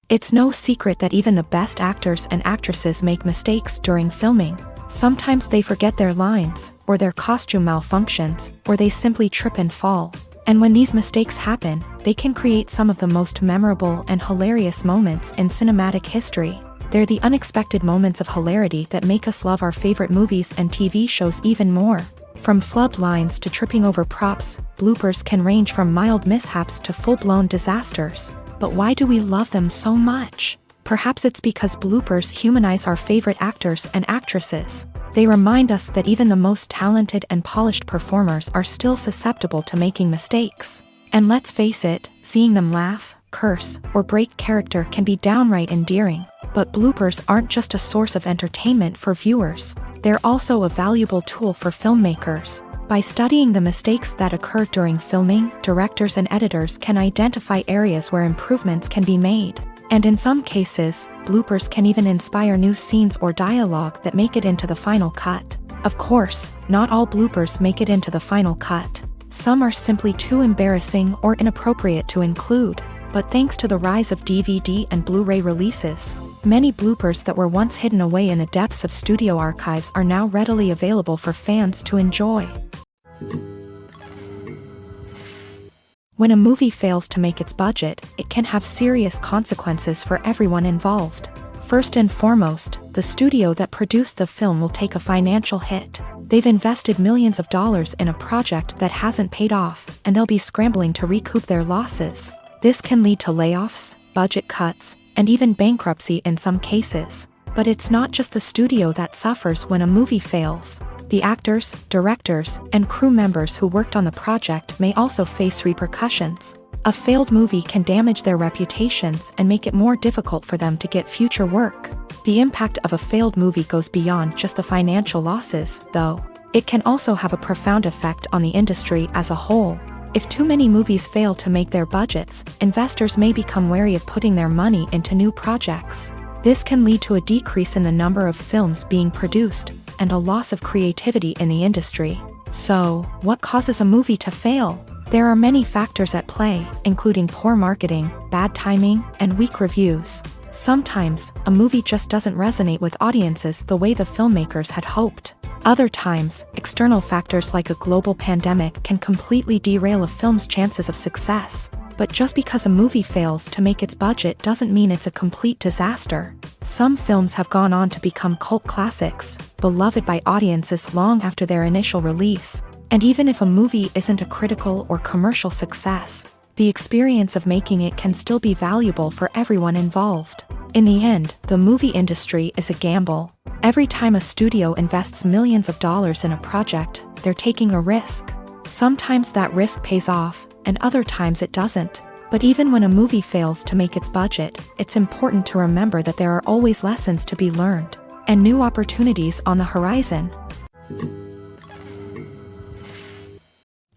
It's no secret that even the best actors and actresses make mistakes during filming. Sometimes they forget their lines, or their costume malfunctions, or they simply trip and fall. And when these mistakes happen, they can create some of the most memorable and hilarious moments in cinematic history. They're the unexpected moments of hilarity that make us love our favorite movies and TV shows even more. From flubbed lines to tripping over props, bloopers can range from mild mishaps to full-blown disasters. But why do we love them so much? Perhaps it's because bloopers humanize our favorite actors and actresses. They remind us that even the most talented and polished performers are still susceptible to making mistakes. And let's face it, seeing them laugh, curse, or break character can be downright endearing. But bloopers aren't just a source of entertainment for viewers. They're also a valuable tool for filmmakers. By studying the mistakes that occur during filming, directors and editors can identify areas where improvements can be made. And in some cases, bloopers can even inspire new scenes or dialogue that make it into the final cut. Of course, not all bloopers make it into the final cut. Some are simply too embarrassing or inappropriate to include. But thanks to the rise of DVD and Blu-ray releases, many bloopers that were once hidden away in the depths of studio archives are now readily available for fans to enjoy. When a movie fails to make its budget, it can have serious consequences for everyone involved. First and foremost, the studio that produced the film will take a financial hit. They've invested millions of dollars in a project that hasn't paid off, and they'll be scrambling to recoup their losses. This can lead to layoffs, budget cuts, and even bankruptcy in some cases. But it's not just the studio that suffers when a movie fails. The actors, directors, and crew members who worked on the project may also face repercussions. A failed movie can damage their reputations and make it more difficult for them to get future work. The impact of a failed movie goes beyond just the financial losses, though. It can also have a profound effect on the industry as a whole. If too many movies fail to make their budgets, investors may become wary of putting their money into new projects. This can lead to a decrease in the number of films being produced, and a loss of creativity in the industry. So, what causes a movie to fail? There are many factors at play, including poor marketing, bad timing, and weak reviews. Sometimes, a movie just doesn't resonate with audiences the way the filmmakers had hoped. Other times, external factors like a global pandemic can completely derail a film's chances of success. But just because a movie fails to make its budget doesn't mean it's a complete disaster. Some films have gone on to become cult classics, beloved by audiences long after their initial release. And even if a movie isn't a critical or commercial success, the experience of making it can still be valuable for everyone involved. In the end, the movie industry is a gamble. Every time a studio invests millions of dollars in a project, they're taking a risk. Sometimes that risk pays off, and other times it doesn't. But even when a movie fails to make its budget, it's important to remember that there are always lessons to be learned, and new opportunities on the horizon.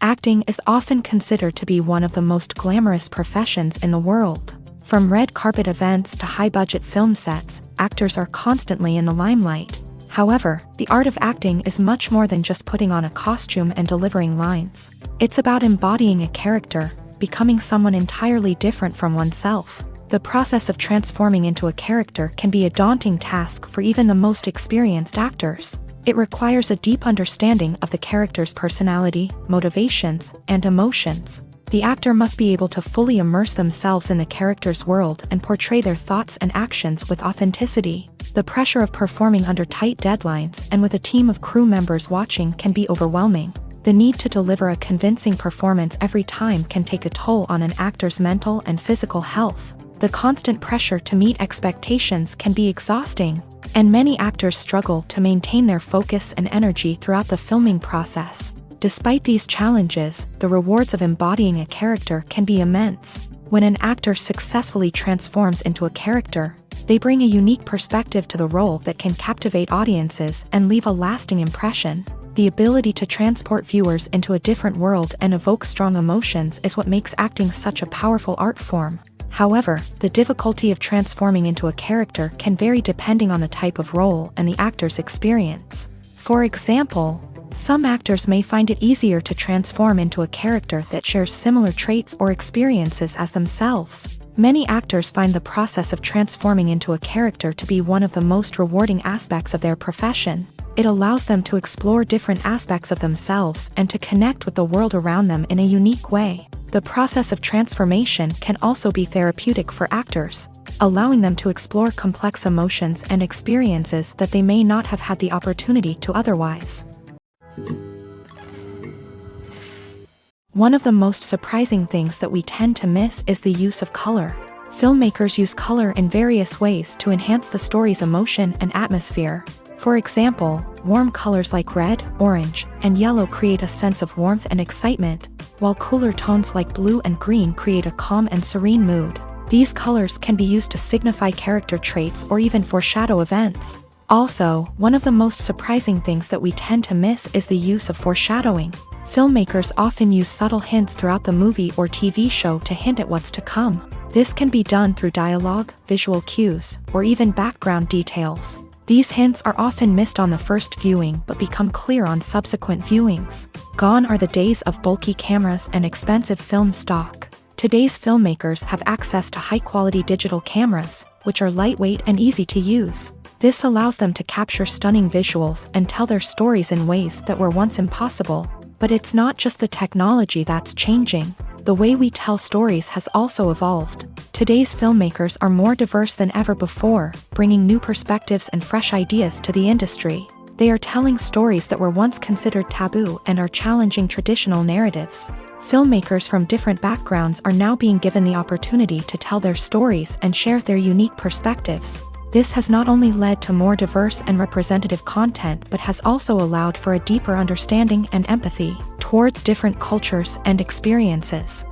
Acting is often considered to be one of the most glamorous professions in the world. From red carpet events to high-budget film sets, actors are constantly in the limelight. However, the art of acting is much more than just putting on a costume and delivering lines. It's about embodying a character, becoming someone entirely different from oneself. The process of transforming into a character can be a daunting task for even the most experienced actors. It requires a deep understanding of the character's personality, motivations, and emotions. The actor must be able to fully immerse themselves in the character's world and portray their thoughts and actions with authenticity. The pressure of performing under tight deadlines and with a team of crew members watching can be overwhelming. The need to deliver a convincing performance every time can take a toll on an actor's mental and physical health. The constant pressure to meet expectations can be exhausting, and many actors struggle to maintain their focus and energy throughout the filming process. Despite these challenges, the rewards of embodying a character can be immense. When an actor successfully transforms into a character, they bring a unique perspective to the role that can captivate audiences and leave a lasting impression. The ability to transport viewers into a different world and evoke strong emotions is what makes acting such a powerful art form. However, the difficulty of transforming into a character can vary depending on the type of role and the actor's experience. For example, some actors may find it easier to transform into a character that shares similar traits or experiences as themselves. Many actors find the process of transforming into a character to be one of the most rewarding aspects of their profession. It allows them to explore different aspects of themselves and to connect with the world around them in a unique way. The process of transformation can also be therapeutic for actors, allowing them to explore complex emotions and experiences that they may not have had the opportunity to otherwise. One of the most surprising things that we tend to miss is the use of color. Filmmakers use color in various ways to enhance the story's emotion and atmosphere. For example, warm colors like red, orange, and yellow create a sense of warmth and excitement, while cooler tones like blue and green create a calm and serene mood. These colors can be used to signify character traits or even foreshadow events. Also, one of the most surprising things that we tend to miss is the use of foreshadowing. Filmmakers often use subtle hints throughout the movie or TV show to hint at what's to come. This can be done through dialogue, visual cues, or even background details. These hints are often missed on the first viewing but become clear on subsequent viewings. Gone are the days of bulky cameras and expensive film stock. Today's filmmakers have access to high-quality digital cameras, which are lightweight and easy to use. This allows them to capture stunning visuals and tell their stories in ways that were once impossible. But it's not just the technology that's changing. The way we tell stories has also evolved. Today's filmmakers are more diverse than ever before, bringing new perspectives and fresh ideas to the industry. They are telling stories that were once considered taboo and are challenging traditional narratives. Filmmakers from different backgrounds are now being given the opportunity to tell their stories and share their unique perspectives. This has not only led to more diverse and representative content but has also allowed for a deeper understanding and empathy towards different cultures and experiences.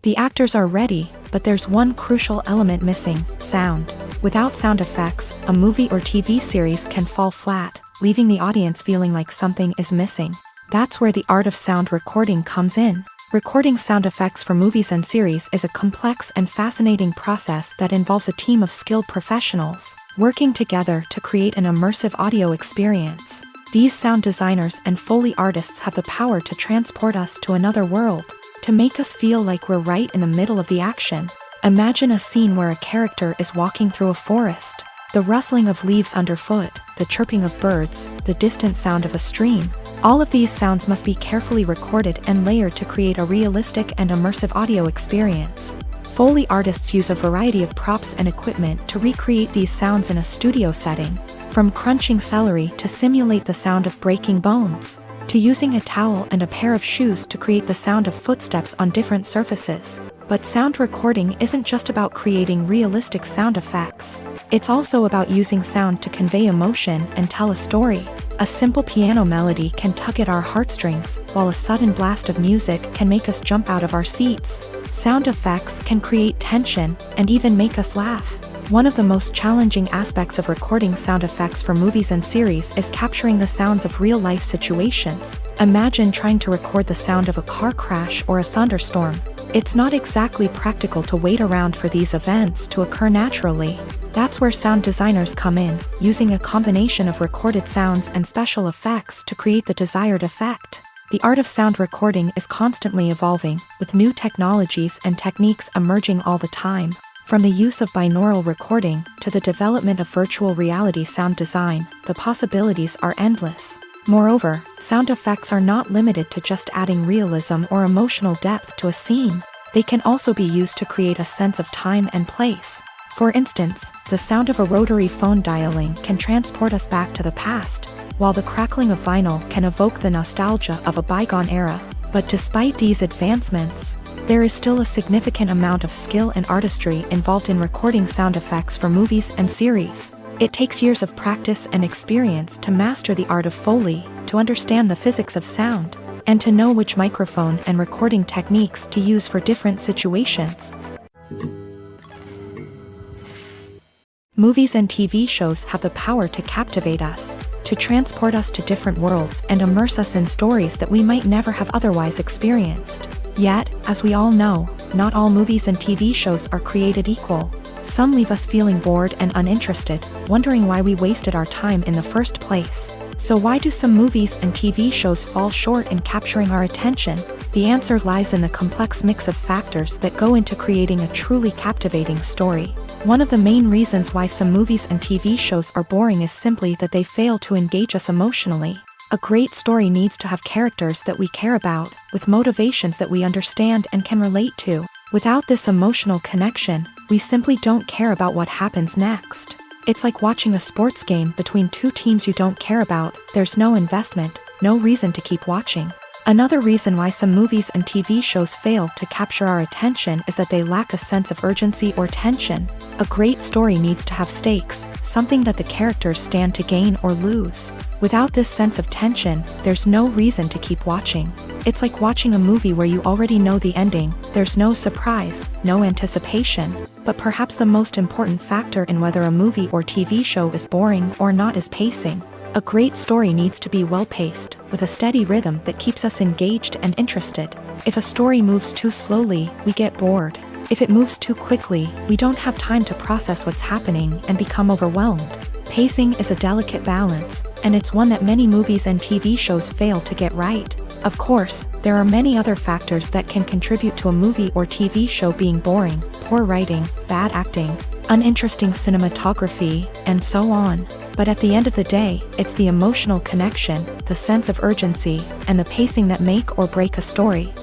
The actors are ready, but there's one crucial element missing: sound. Without sound effects, a movie or TV series can fall flat, leaving the audience feeling like something is missing. That's where the art of sound recording comes in. Recording sound effects for movies and series is a complex and fascinating process that involves a team of skilled professionals working together to create an immersive audio experience. These sound designers and Foley artists have the power to transport us to another world, to make us feel like we're right in the middle of the action. Imagine a scene where a character is walking through a forest. The rustling of leaves underfoot, the chirping of birds, the distant sound of a stream. All of these sounds must be carefully recorded and layered to create a realistic and immersive audio experience. Foley artists use a variety of props and equipment to recreate these sounds in a studio setting, from crunching celery to simulate the sound of breaking bones, to using a towel and a pair of shoes to create the sound of footsteps on different surfaces. But sound recording isn't just about creating realistic sound effects. It's also about using sound to convey emotion and tell a story. A simple piano melody can tug at our heartstrings, while a sudden blast of music can make us jump out of our seats. Sound effects can create tension and even make us laugh. One of the most challenging aspects of recording sound effects for movies and series is capturing the sounds of real-life situations. Imagine trying to record the sound of a car crash or a thunderstorm. It's not exactly practical to wait around for these events to occur naturally. That's where sound designers come in, using a combination of recorded sounds and special effects to create the desired effect. The art of sound recording is constantly evolving, with new technologies and techniques emerging all the time. From the use of binaural recording to the development of virtual reality sound design, the possibilities are endless. Moreover, sound effects are not limited to just adding realism or emotional depth to a scene. They can also be used to create a sense of time and place. For instance, the sound of a rotary phone dialing can transport us back to the past, while the crackling of vinyl can evoke the nostalgia of a bygone era. But despite these advancements, there is still a significant amount of skill and artistry involved in recording sound effects for movies and series. It takes years of practice and experience to master the art of Foley, to understand the physics of sound, and to know which microphone and recording techniques to use for different situations. Movies and TV shows have the power to captivate us, to transport us to different worlds and immerse us in stories that we might never have otherwise experienced. Yet, as we all know, not all movies and TV shows are created equal. Some leave us feeling bored and uninterested, wondering why we wasted our time in the first place. So why do some movies and TV shows fall short in capturing our attention? The answer lies in the complex mix of factors that go into creating a truly captivating story. One of the main reasons why some movies and TV shows are boring is simply that they fail to engage us emotionally. A great story needs to have characters that we care about, with motivations that we understand and can relate to. Without this emotional connection, we simply don't care about what happens next. It's like watching a sports game between two teams you don't care about. There's no investment, no reason to keep watching. Another reason why some movies and TV shows fail to capture our attention is that they lack a sense of urgency or tension. A great story needs to have stakes, something that the characters stand to gain or lose. Without this sense of tension, there's no reason to keep watching. It's like watching a movie where you already know the ending. There's no surprise, no anticipation. But perhaps the most important factor in whether a movie or TV show is boring or not is pacing. A great story needs to be well-paced, with a steady rhythm that keeps us engaged and interested. If a story moves too slowly, we get bored. If it moves too quickly, we don't have time to process what's happening and become overwhelmed. Pacing is a delicate balance, and it's one that many movies and TV shows fail to get right. Of course, there are many other factors that can contribute to a movie or TV show being boring: poor writing, bad acting, uninteresting cinematography, and so on. But at the end of the day, it's the emotional connection, the sense of urgency, and the pacing that make or break a story.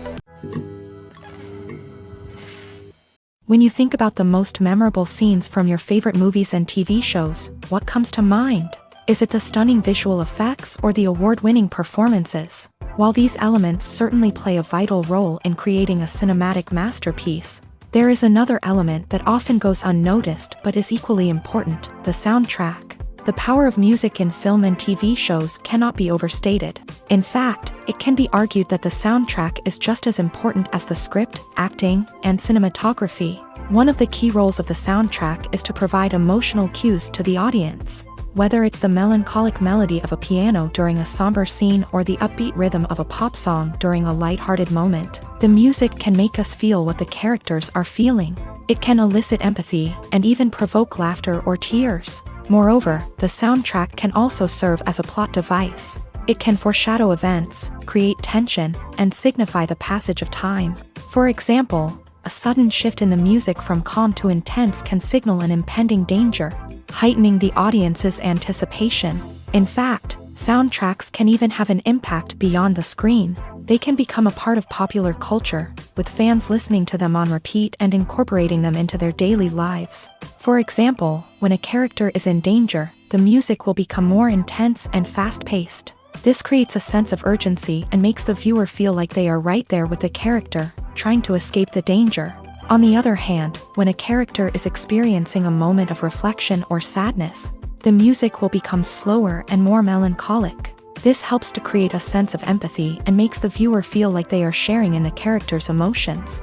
When you think about the most memorable scenes from your favorite movies and TV shows, what comes to mind? Is it the stunning visual effects or the award-winning performances? While these elements certainly play a vital role in creating a cinematic masterpiece, there is another element that often goes unnoticed but is equally important: the soundtrack. The power of music in film and TV shows cannot be overstated. In fact, it can be argued that the soundtrack is just as important as the script, acting, and cinematography. One of the key roles of the soundtrack is to provide emotional cues to the audience. Whether it's the melancholic melody of a piano during a somber scene or the upbeat rhythm of a pop song during a lighthearted moment, the music can make us feel what the characters are feeling. It can elicit empathy and even provoke laughter or tears. Moreover, the soundtrack can also serve as a plot device. It can foreshadow events, create tension, and signify the passage of time. For example, a sudden shift in the music from calm to intense can signal an impending danger, heightening the audience's anticipation. In fact, soundtracks can even have an impact beyond the screen. They can become a part of popular culture, with fans listening to them on repeat and incorporating them into their daily lives. For example, when a character is in danger, the music will become more intense and fast-paced. This creates a sense of urgency and makes the viewer feel like they are right there with the character, trying to escape the danger. On the other hand, when a character is experiencing a moment of reflection or sadness, the music will become slower and more melancholic. This helps to create a sense of empathy and makes the viewer feel like they are sharing in the character's emotions.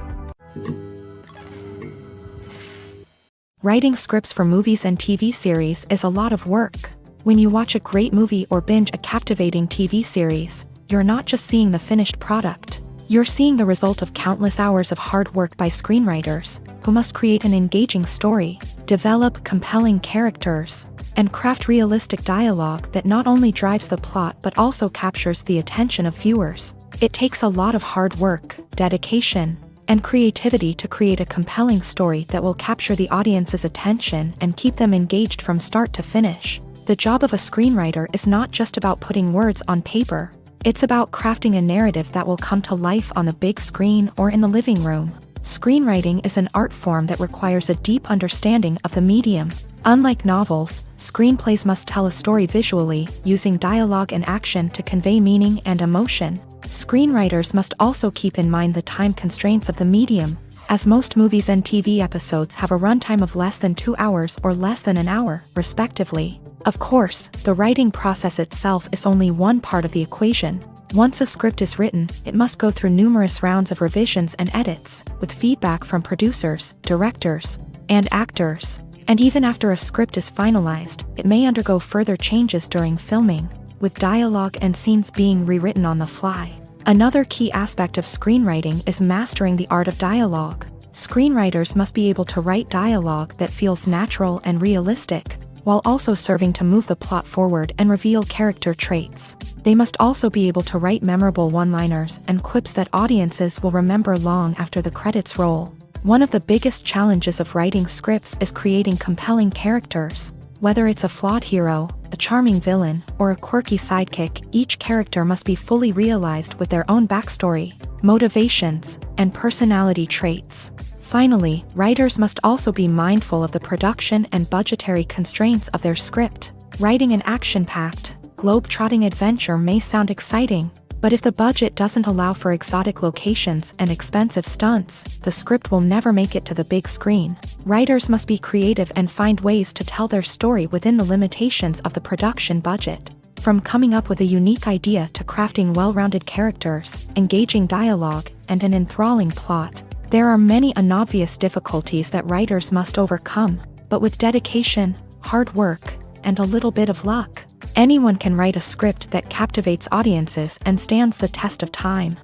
Writing scripts for movies and TV series is a lot of work. When you watch a great movie or binge a captivating TV series, you're not just seeing the finished product. You're seeing the result of countless hours of hard work by screenwriters, who must create an engaging story, develop compelling characters, and craft realistic dialogue that not only drives the plot but also captures the attention of viewers. It takes a lot of hard work, dedication, and creativity to create a compelling story that will capture the audience's attention and keep them engaged from start to finish. The job of a screenwriter is not just about putting words on paper. It's about crafting a narrative that will come to life on the big screen or in the living room. Screenwriting is an art form that requires a deep understanding of the medium. Unlike novels, screenplays must tell a story visually, using dialogue and action to convey meaning and emotion. Screenwriters must also keep in mind the time constraints of the medium, as most movies and TV episodes have a runtime of less than 2 hours or less than an hour, respectively. Of course, the writing process itself is only one part of the equation. Once a script is written, it must go through numerous rounds of revisions and edits, with feedback from producers, directors, and actors. And even after a script is finalized, it may undergo further changes during filming, with dialogue and scenes being rewritten on the fly. Another key aspect of screenwriting is mastering the art of dialogue. Screenwriters must be able to write dialogue that feels natural and realistic, while also serving to move the plot forward and reveal character traits. They must also be able to write memorable one-liners and quips that audiences will remember long after the credits roll. One of the biggest challenges of writing scripts is creating compelling characters. Whether it's a flawed hero, a charming villain, or a quirky sidekick, each character must be fully realized with their own backstory, motivations, and personality traits. Finally, writers must also be mindful of the production and budgetary constraints of their script. Writing an action-packed, globe-trotting adventure may sound exciting, but if the budget doesn't allow for exotic locations and expensive stunts, the script will never make it to the big screen. Writers must be creative and find ways to tell their story within the limitations of the production budget. From coming up with a unique idea to crafting well-rounded characters, engaging dialogue, and an enthralling plot, there are many unobvious difficulties that writers must overcome, but with dedication, hard work, and a little bit of luck, anyone can write a script that captivates audiences and stands the test of time.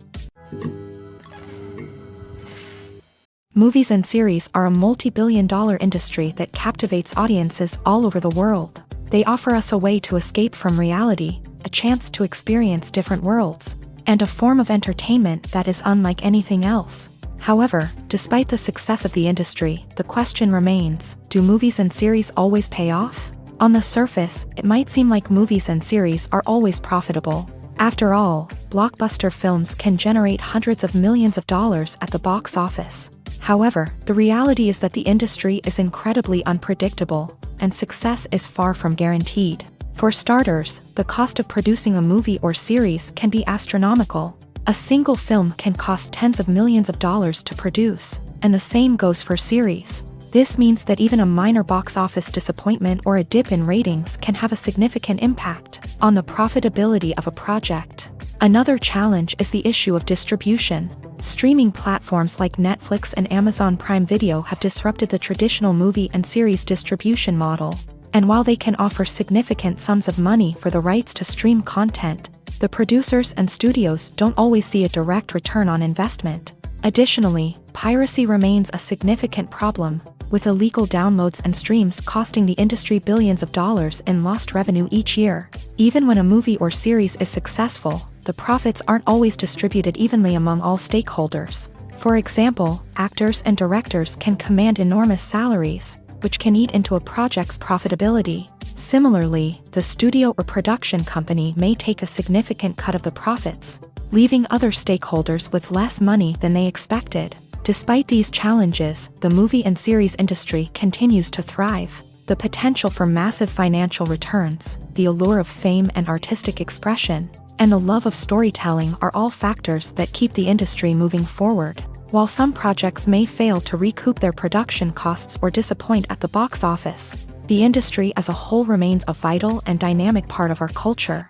Movies and series are a multi-billion-dollar industry that captivates audiences all over the world. They offer us a way to escape from reality, a chance to experience different worlds, and a form of entertainment that is unlike anything else. However, despite the success of the industry, the question remains, do movies and series always pay off? On the surface, it might seem like movies and series are always profitable. After all, blockbuster films can generate hundreds of millions of dollars at the box office. However, the reality is that the industry is incredibly unpredictable, and success is far from guaranteed. For starters, the cost of producing a movie or series can be astronomical. A single film can cost tens of millions of dollars to produce, and the same goes for series. This means that even a minor box office disappointment or a dip in ratings can have a significant impact on the profitability of a project. Another challenge is the issue of distribution. Streaming platforms like Netflix and Amazon Prime Video have disrupted the traditional movie and series distribution model. And while they can offer significant sums of money for the rights to stream content, the producers and studios don't always see a direct return on investment. Additionally, piracy remains a significant problem, with illegal downloads and streams costing the industry billions of dollars in lost revenue each year. Even when a movie or series is successful, the profits aren't always distributed evenly among all stakeholders. For example, actors and directors can command enormous salaries, which can eat into a project's profitability. Similarly, the studio or production company may take a significant cut of the profits, leaving other stakeholders with less money than they expected. Despite these challenges, the movie and series industry continues to thrive. The potential for massive financial returns, the allure of fame and artistic expression, and the love of storytelling are all factors that keep the industry moving forward. While some projects may fail to recoup their production costs or disappoint at the box office, the industry as a whole remains a vital and dynamic part of our culture.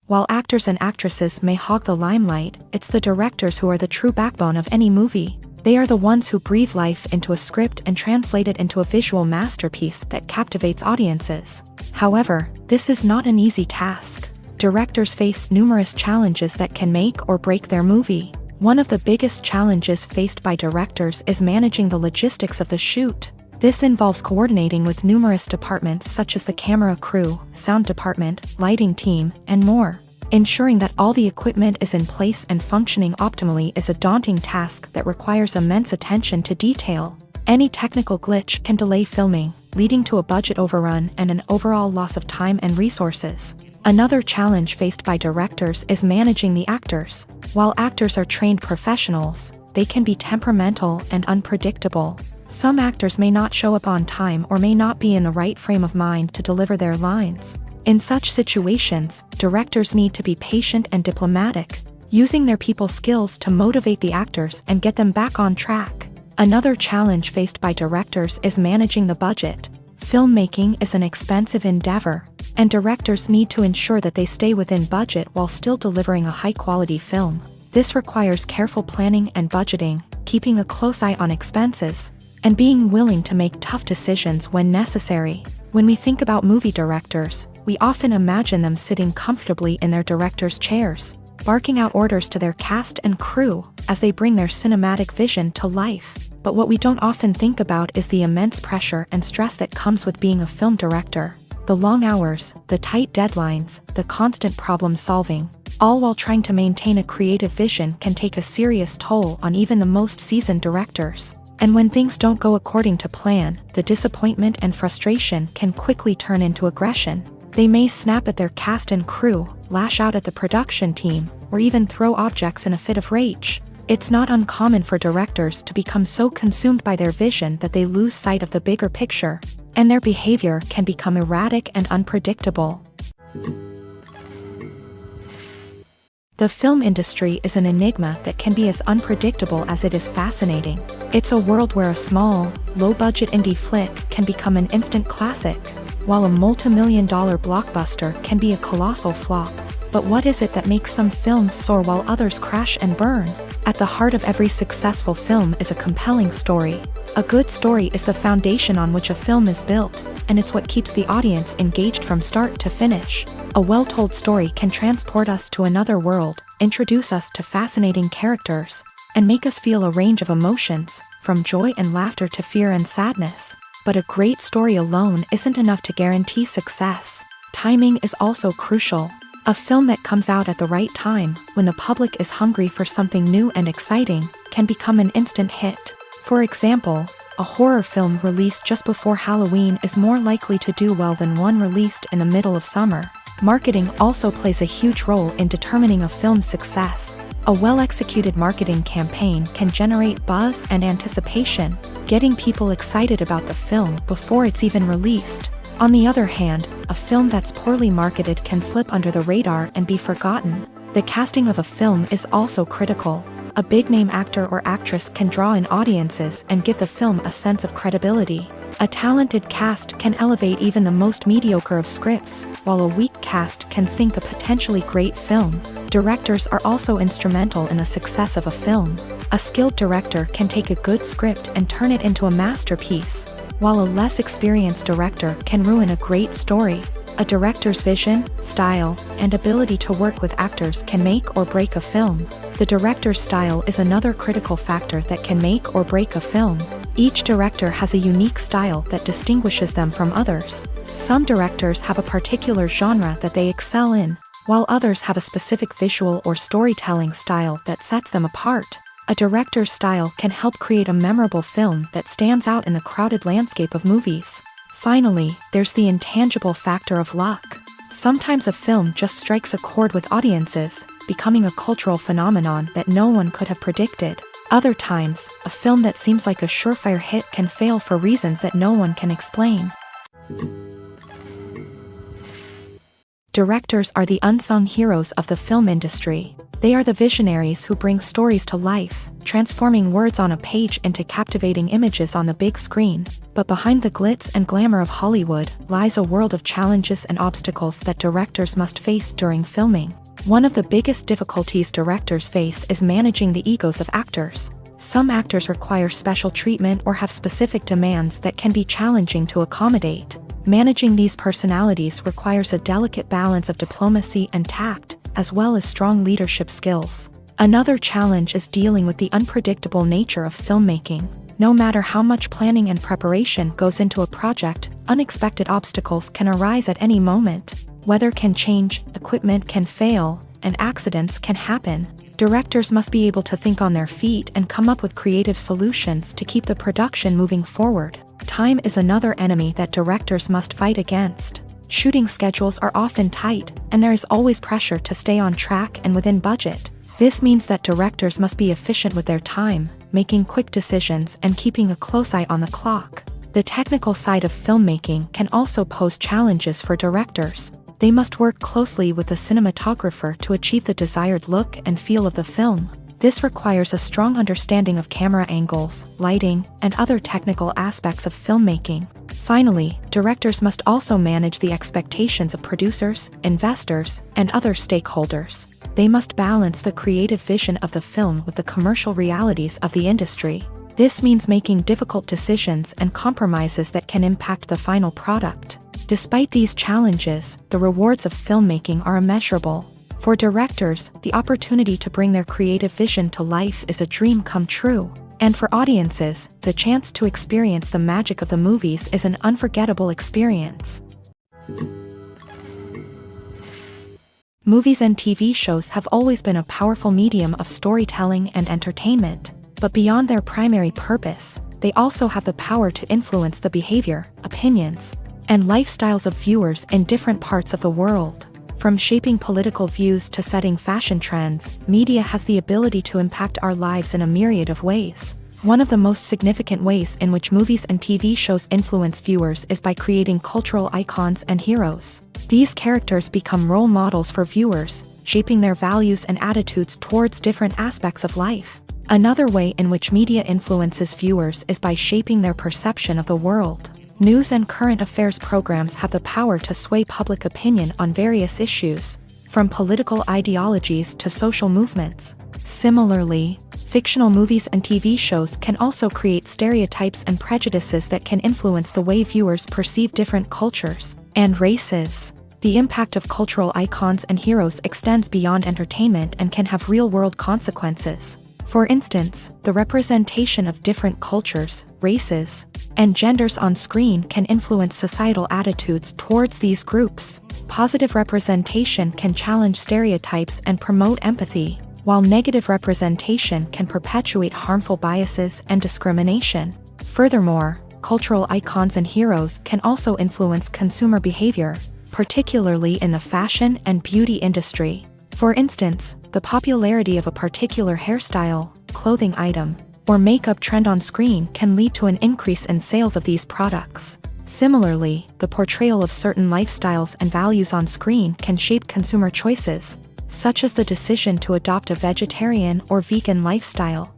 While actors and actresses may hog the limelight, it's the directors who are the true backbone of any movie. They are the ones who breathe life into a script and translate it into a visual masterpiece that captivates audiences. However, this is not an easy task. Directors face numerous challenges that can make or break their movie. One of the biggest challenges faced by directors is managing the logistics of the shoot. This involves coordinating with numerous departments such as the camera crew, sound department, lighting team, and more. Ensuring that all the equipment is in place and functioning optimally is a daunting task that requires immense attention to detail. Any technical glitch can delay filming, leading to a budget overrun and an overall loss of time and resources. Another challenge faced by directors is managing the actors. While actors are trained professionals, they can be temperamental and unpredictable. Some actors may not show up on time or may not be in the right frame of mind to deliver their lines. In such situations, directors need to be patient and diplomatic, using their people skills to motivate the actors and get them back on track. Another challenge faced by directors is managing the budget. Filmmaking is an expensive endeavor, and directors need to ensure that they stay within budget while still delivering a high-quality film. This requires careful planning and budgeting, keeping a close eye on expenses, and being willing to make tough decisions when necessary. When we think about movie directors, we often imagine them sitting comfortably in their director's chairs, barking out orders to their cast and crew as they bring their cinematic vision to life. But what we don't often think about is the immense pressure and stress that comes with being a film director. The long hours, the tight deadlines, the constant problem solving, all while trying to maintain a creative vision can take a serious toll on even the most seasoned directors. And when things don't go according to plan, the disappointment and frustration can quickly turn into aggression. They may snap at their cast and crew, lash out at the production team, or even throw objects in a fit of rage. It's not uncommon for directors to become so consumed by their vision that they lose sight of the bigger picture, and their behavior can become erratic and unpredictable. The film industry is an enigma that can be as unpredictable as it is fascinating. It's a world where a small, low-budget indie flick can become an instant classic, while a multi-million-dollar blockbuster can be a colossal flop. But what is it that makes some films soar while others crash and burn? At the heart of every successful film is a compelling story. A good story is the foundation on which a film is built, and it's what keeps the audience engaged from start to finish. A well-told story can transport us to another world, introduce us to fascinating characters, and make us feel a range of emotions, from joy and laughter to fear and sadness. But a great story alone isn't enough to guarantee success. Timing is also crucial. A film that comes out at the right time, when the public is hungry for something new and exciting, can become an instant hit. For example, a horror film released just before Halloween is more likely to do well than one released in the middle of summer. Marketing also plays a huge role in determining a film's success. A well-executed marketing campaign can generate buzz and anticipation, getting people excited about the film before it's even released. On the other hand, a film that's poorly marketed can slip under the radar and be forgotten. The casting of a film is also critical. A big-name actor or actress can draw in audiences and give the film a sense of credibility. A talented cast can elevate even the most mediocre of scripts, while a weak cast can sink a potentially great film. Directors are also instrumental in the success of a film. A skilled director can take a good script and turn it into a masterpiece, while a less experienced director can ruin a great story. A director's vision, style, and ability to work with actors can make or break a film. The director's style is another critical factor that can make or break a film. Each director has a unique style that distinguishes them from others. Some directors have a particular genre that they excel in, while others have a specific visual or storytelling style that sets them apart. A director's style can help create a memorable film that stands out in the crowded landscape of movies. Finally, there's the intangible factor of luck. Sometimes a film just strikes a chord with audiences, becoming a cultural phenomenon that no one could have predicted. Other times, a film that seems like a surefire hit can fail for reasons that no one can explain. Directors are the unsung heroes of the film industry. They are the visionaries who bring stories to life, transforming words on a page into captivating images on the big screen. But behind the glitz and glamour of Hollywood lies a world of challenges and obstacles that directors must face during filming. One of the biggest difficulties directors face is managing the egos of actors. Some actors require special treatment or have specific demands that can be challenging to accommodate. Managing these personalities requires a delicate balance of diplomacy and tact, as well as strong leadership skills. Another challenge is dealing with the unpredictable nature of filmmaking. No matter how much planning and preparation goes into a project, unexpected obstacles can arise at any moment. Weather can change, equipment can fail, and accidents can happen. Directors must be able to think on their feet and come up with creative solutions to keep the production moving forward. Time is another enemy that directors must fight against. Shooting schedules are often tight, and there is always pressure to stay on track and within budget. This means that directors must be efficient with their time, making quick decisions and keeping a close eye on the clock. The technical side of filmmaking can also pose challenges for directors. They must work closely with the cinematographer to achieve the desired look and feel of the film. This requires a strong understanding of camera angles, lighting, and other technical aspects of filmmaking. Finally, directors must also manage the expectations of producers, investors, and other stakeholders. They must balance the creative vision of the film with the commercial realities of the industry. This means making difficult decisions and compromises that can impact the final product. Despite these challenges, the rewards of filmmaking are immeasurable. For directors, the opportunity to bring their creative vision to life is a dream come true. And for audiences, the chance to experience the magic of the movies is an unforgettable experience. Movies and TV shows have always been a powerful medium of storytelling and entertainment. But beyond their primary purpose, they also have the power to influence the behavior, opinions, and lifestyles of viewers in different parts of the world. From shaping political views to setting fashion trends, media has the ability to impact our lives in a myriad of ways. One of the most significant ways in which movies and TV shows influence viewers is by creating cultural icons and heroes. These characters become role models for viewers, shaping their values and attitudes towards different aspects of life. Another way in which media influences viewers is by shaping their perception of the world. News and current affairs programs have the power to sway public opinion on various issues, from political ideologies to social movements. Similarly, fictional movies and TV shows can also create stereotypes and prejudices that can influence the way viewers perceive different cultures and races. The impact of cultural icons and heroes extends beyond entertainment and can have real-world consequences. For instance, the representation of different cultures, races, and genders on screen can influence societal attitudes towards these groups. Positive representation can challenge stereotypes and promote empathy, while negative representation can perpetuate harmful biases and discrimination. Furthermore, cultural icons and heroes can also influence consumer behavior, particularly in the fashion and beauty industry. For instance, the popularity of a particular hairstyle, clothing item, or makeup trend on screen can lead to an increase in sales of these products. Similarly, the portrayal of certain lifestyles and values on screen can shape consumer choices, such as the decision to adopt a vegetarian or vegan lifestyle.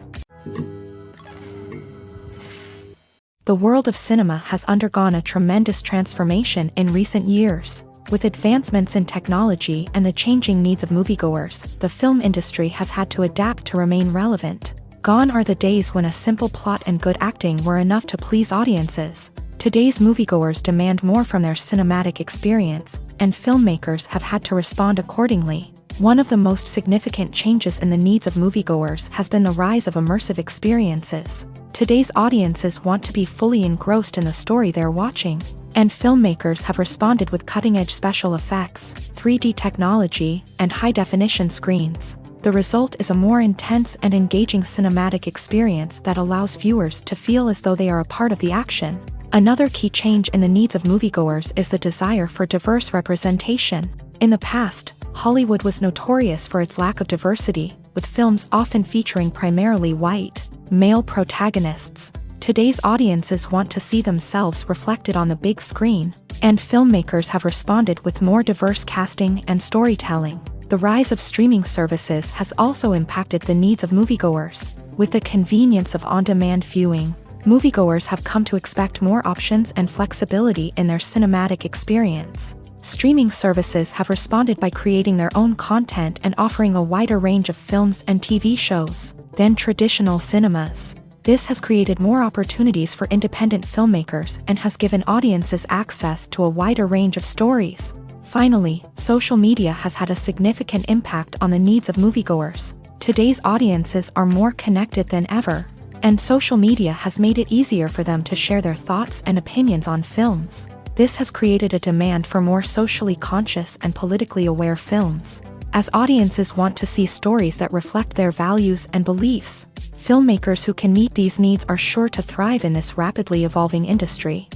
The world of cinema has undergone a tremendous transformation in recent years. With advancements in technology and the changing needs of moviegoers, the film industry has had to adapt to remain relevant. Gone are the days when a simple plot and good acting were enough to please audiences. Today's moviegoers demand more from their cinematic experience, and filmmakers have had to respond accordingly. One of the most significant changes in the needs of moviegoers has been the rise of immersive experiences. Today's audiences want to be fully engrossed in the story they're watching, and filmmakers have responded with cutting-edge special effects, 3D technology, and high-definition screens. The result is a more intense and engaging cinematic experience that allows viewers to feel as though they are a part of the action. Another key change in the needs of moviegoers is the desire for diverse representation. In the past, Hollywood was notorious for its lack of diversity, with films often featuring primarily white, male protagonists. Today's audiences want to see themselves reflected on the big screen, And filmmakers have responded with more diverse casting and storytelling. The rise of streaming services has also impacted the needs of moviegoers. With the convenience of on-demand viewing, moviegoers have come to expect more options and flexibility in their cinematic experience. Streaming services have responded by creating their own content and offering a wider range of films and TV shows than traditional cinemas. This has created more opportunities for independent filmmakers and has given audiences access to a wider range of stories. Finally, social media has had a significant impact on the needs of moviegoers. Today's audiences are more connected than ever, and social media has made it easier for them to share their thoughts and opinions on films. This has created a demand for more socially conscious and politically aware films. As audiences want to see stories that reflect their values and beliefs, filmmakers who can meet these needs are sure to thrive in this rapidly evolving industry.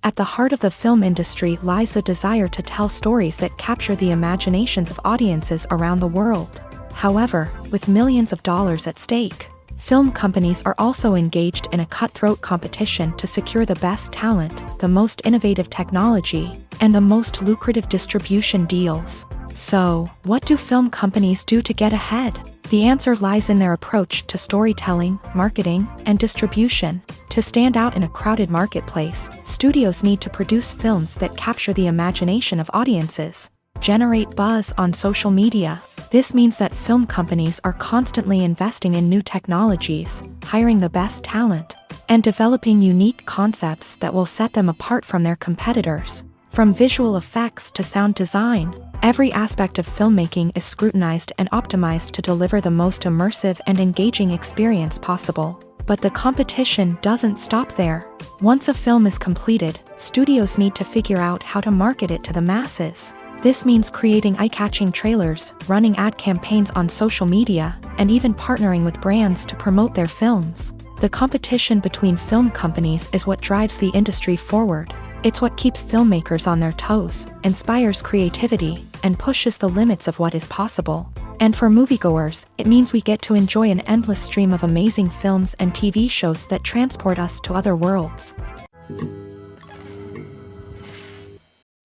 At the heart of the film industry lies the desire to tell stories that capture the imaginations of audiences around the world. However, with millions of dollars at stake, film companies are also engaged in a cutthroat competition to secure the best talent, the most innovative technology, and the most lucrative distribution deals. So, what do film companies do to get ahead? The answer lies in their approach to storytelling, marketing, and distribution. To stand out in a crowded marketplace, studios need to produce films that capture the imagination of audiences, generate buzz on social media. This means that film companies are constantly investing in new technologies, hiring the best talent, and developing unique concepts that will set them apart from their competitors. From visual effects to sound design, every aspect of filmmaking is scrutinized and optimized to deliver the most immersive and engaging experience possible. But the competition doesn't stop there. Once a film is completed, studios need to figure out how to market it to the masses. This means creating eye-catching trailers, running ad campaigns on social media, and even partnering with brands to promote their films. The competition between film companies is what drives the industry forward. It's what keeps filmmakers on their toes, inspires creativity, and pushes the limits of what is possible. And for moviegoers, it means we get to enjoy an endless stream of amazing films and TV shows that transport us to other worlds.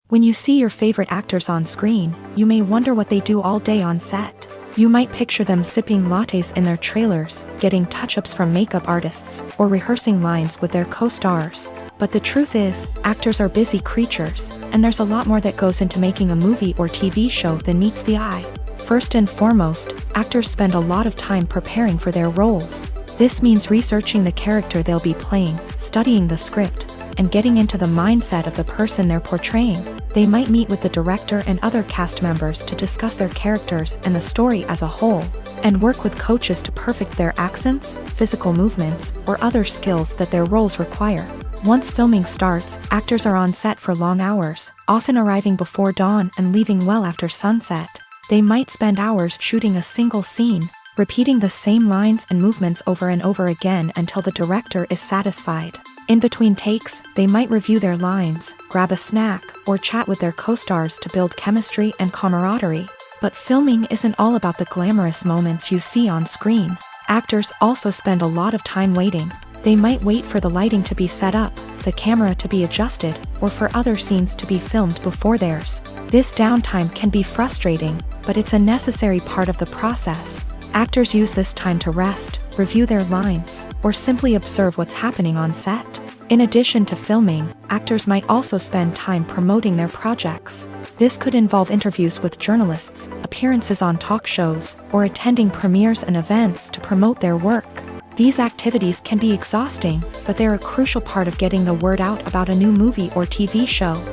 When you see your favorite actors on screen, you may wonder what they do all day on set. You might picture them sipping lattes in their trailers, getting touch-ups from makeup artists, or rehearsing lines with their co-stars. But the truth is, actors are busy creatures, and there's a lot more that goes into making a movie or TV show than meets the eye. First and foremost, actors spend a lot of time preparing for their roles. This means researching the character they'll be playing, studying the script, and getting into the mindset of the person they're portraying. They might meet with the director and other cast members to discuss their characters and the story as a whole, and work with coaches to perfect their accents, physical movements, or other skills that their roles require. Once filming starts, actors are on set for long hours, often arriving before dawn and leaving well after sunset. They might spend hours shooting a single scene, repeating the same lines and movements over and over again until the director is satisfied. In between takes, they might review their lines, grab a snack, or chat with their co-stars to build chemistry and camaraderie. But filming isn't all about the glamorous moments you see on screen. Actors also spend a lot of time waiting. They might wait for the lighting to be set up, the camera to be adjusted, or for other scenes to be filmed before theirs. This downtime can be frustrating, but it's a necessary part of the process. Actors use this time to rest, review their lines, or simply observe what's happening on set. In addition to filming, actors might also spend time promoting their projects. This could involve interviews with journalists, appearances on talk shows, or attending premieres and events to promote their work. These activities can be exhausting, but they're a crucial part of getting the word out about a new movie or TV show.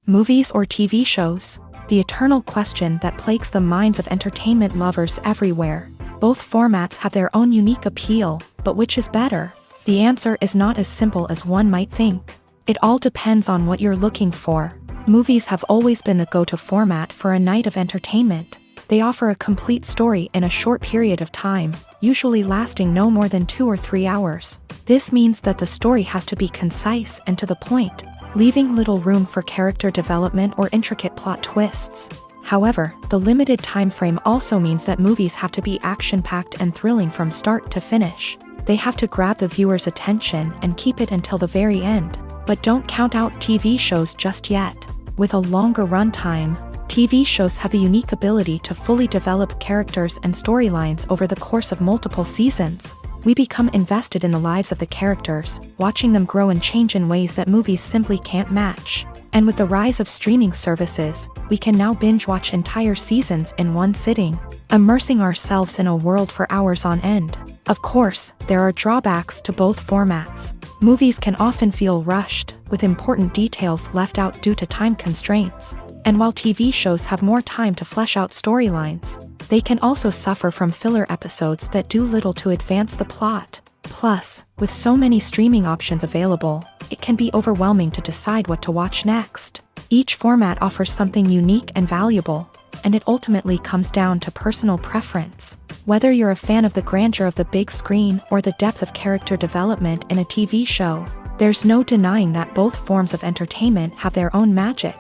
Movies or TV shows? The eternal question that plagues the minds of entertainment lovers everywhere. Both formats have their own unique appeal, but which is better? The answer is not as simple as one might think. It all depends on what you're looking for. Movies have always been the go-to format for a night of entertainment. They offer a complete story in a short period of time, usually lasting no more than 2 or 3 hours. This means that the story has to be concise and to the point, leaving little room for character development or intricate plot twists. However, the limited time frame also means that movies have to be action-packed and thrilling from start to finish. They have to grab the viewer's attention and keep it until the very end. But don't count out TV shows just yet. With a longer runtime, TV shows have the unique ability to fully develop characters and storylines over the course of multiple seasons. We become invested in the lives of the characters, watching them grow and change in ways that movies simply can't match. And with the rise of streaming services, we can now binge-watch entire seasons in one sitting, immersing ourselves in a world for hours on end. Of course, there are drawbacks to both formats. Movies can often feel rushed, with important details left out due to time constraints. And while TV shows have more time to flesh out storylines, they can also suffer from filler episodes that do little to advance the plot. Plus, with so many streaming options available, it can be overwhelming to decide what to watch next. Each format offers something unique and valuable, and it ultimately comes down to personal preference. Whether you're a fan of the grandeur of the big screen or the depth of character development in a TV show, there's no denying that both forms of entertainment have their own magic.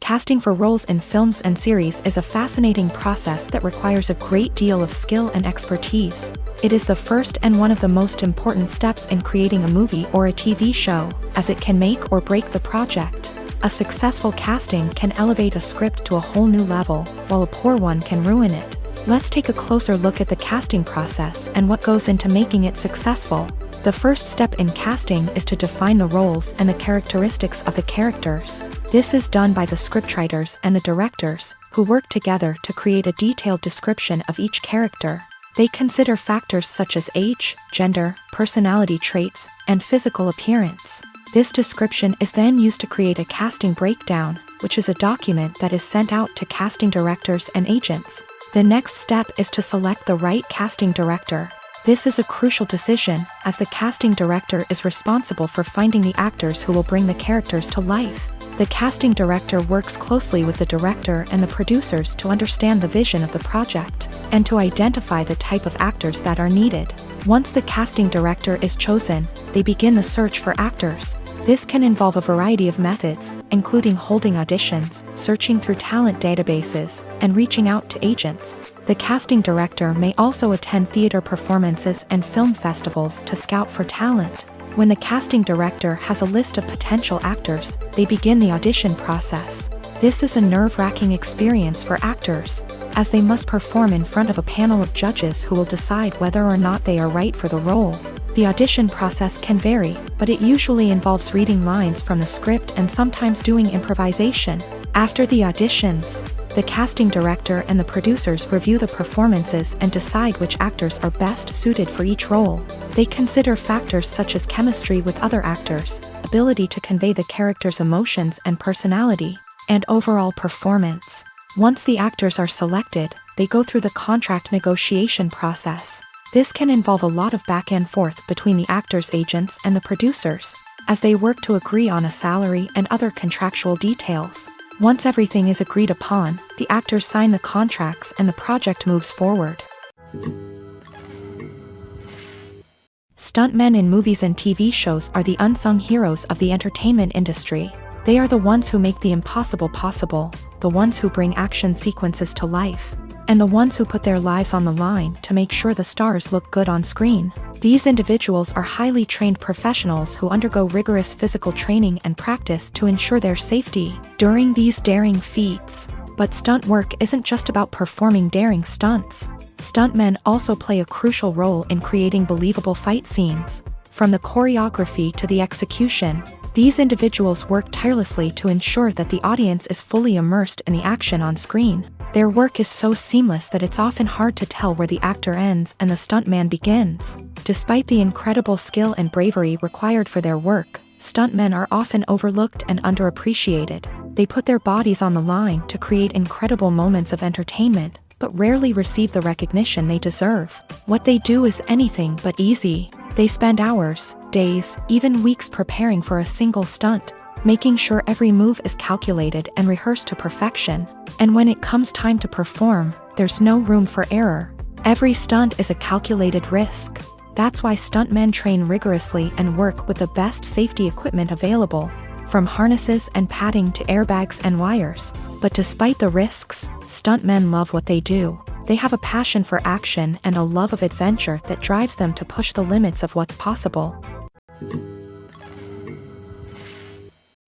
Casting for roles in films and series is a fascinating process that requires a great deal of skill and expertise. It is the first and one of the most important steps in creating a movie or a TV show, as it can make or break the project. A successful casting can elevate a script to a whole new level, while a poor one can ruin it. Let's take a closer look at the casting process and what goes into making it successful. The first step in casting is to define the roles and the characteristics of the characters. This is done by the scriptwriters and the directors, who work together to create a detailed description of each character. They consider factors such as age, gender, personality traits, and physical appearance. This description is then used to create a casting breakdown, which is a document that is sent out to casting directors and agents. The next step is to select the right casting director. This is a crucial decision, as the casting director is responsible for finding the actors who will bring the characters to life. The casting director works closely with the director and the producers to understand the vision of the project, and to identify the type of actors that are needed. Once the casting director is chosen, they begin the search for actors. This can involve a variety of methods, including holding auditions, searching through talent databases, and reaching out to agents. The casting director may also attend theater performances and film festivals to scout for talent. When the casting director has a list of potential actors, they begin the audition process. This is a nerve-wracking experience for actors, as they must perform in front of a panel of judges who will decide whether or not they are right for the role. The audition process can vary, but it usually involves reading lines from the script and sometimes doing improvisation. After the auditions, the casting director and the producers review the performances and decide which actors are best suited for each role. They consider factors such as chemistry with other actors, ability to convey the character's emotions and personality, and overall performance. Once the actors are selected, they go through the contract negotiation process. This can involve a lot of back and forth between the actors' agents and the producers, as they work to agree on a salary and other contractual details. Once everything is agreed upon, the actors sign the contracts and the project moves forward. Stuntmen in movies and TV shows are the unsung heroes of the entertainment industry. They are the ones who make the impossible possible, the ones who bring action sequences to life, and the ones who put their lives on the line to make sure the stars look good on screen. These individuals are highly trained professionals who undergo rigorous physical training and practice to ensure their safety during these daring feats. But stunt work isn't just about performing daring stunts. Stuntmen also play a crucial role in creating believable fight scenes. From the choreography to the execution, these individuals work tirelessly to ensure that the audience is fully immersed in the action on screen. Their work is so seamless that it's often hard to tell where the actor ends and the stuntman begins. Despite the incredible skill and bravery required for their work, stuntmen are often overlooked and underappreciated. They put their bodies on the line to create incredible moments of entertainment, but rarely receive the recognition they deserve. What they do is anything but easy. They spend hours, days, even weeks preparing for a single stunt, making sure every move is calculated and rehearsed to perfection. And when it comes time to perform, there's no room for error. Every stunt is a calculated risk. That's why stuntmen train rigorously and work with the best safety equipment available, from harnesses and padding to airbags and wires. But despite the risks, stuntmen love what they do. They have a passion for action and a love of adventure that drives them to push the limits of what's possible.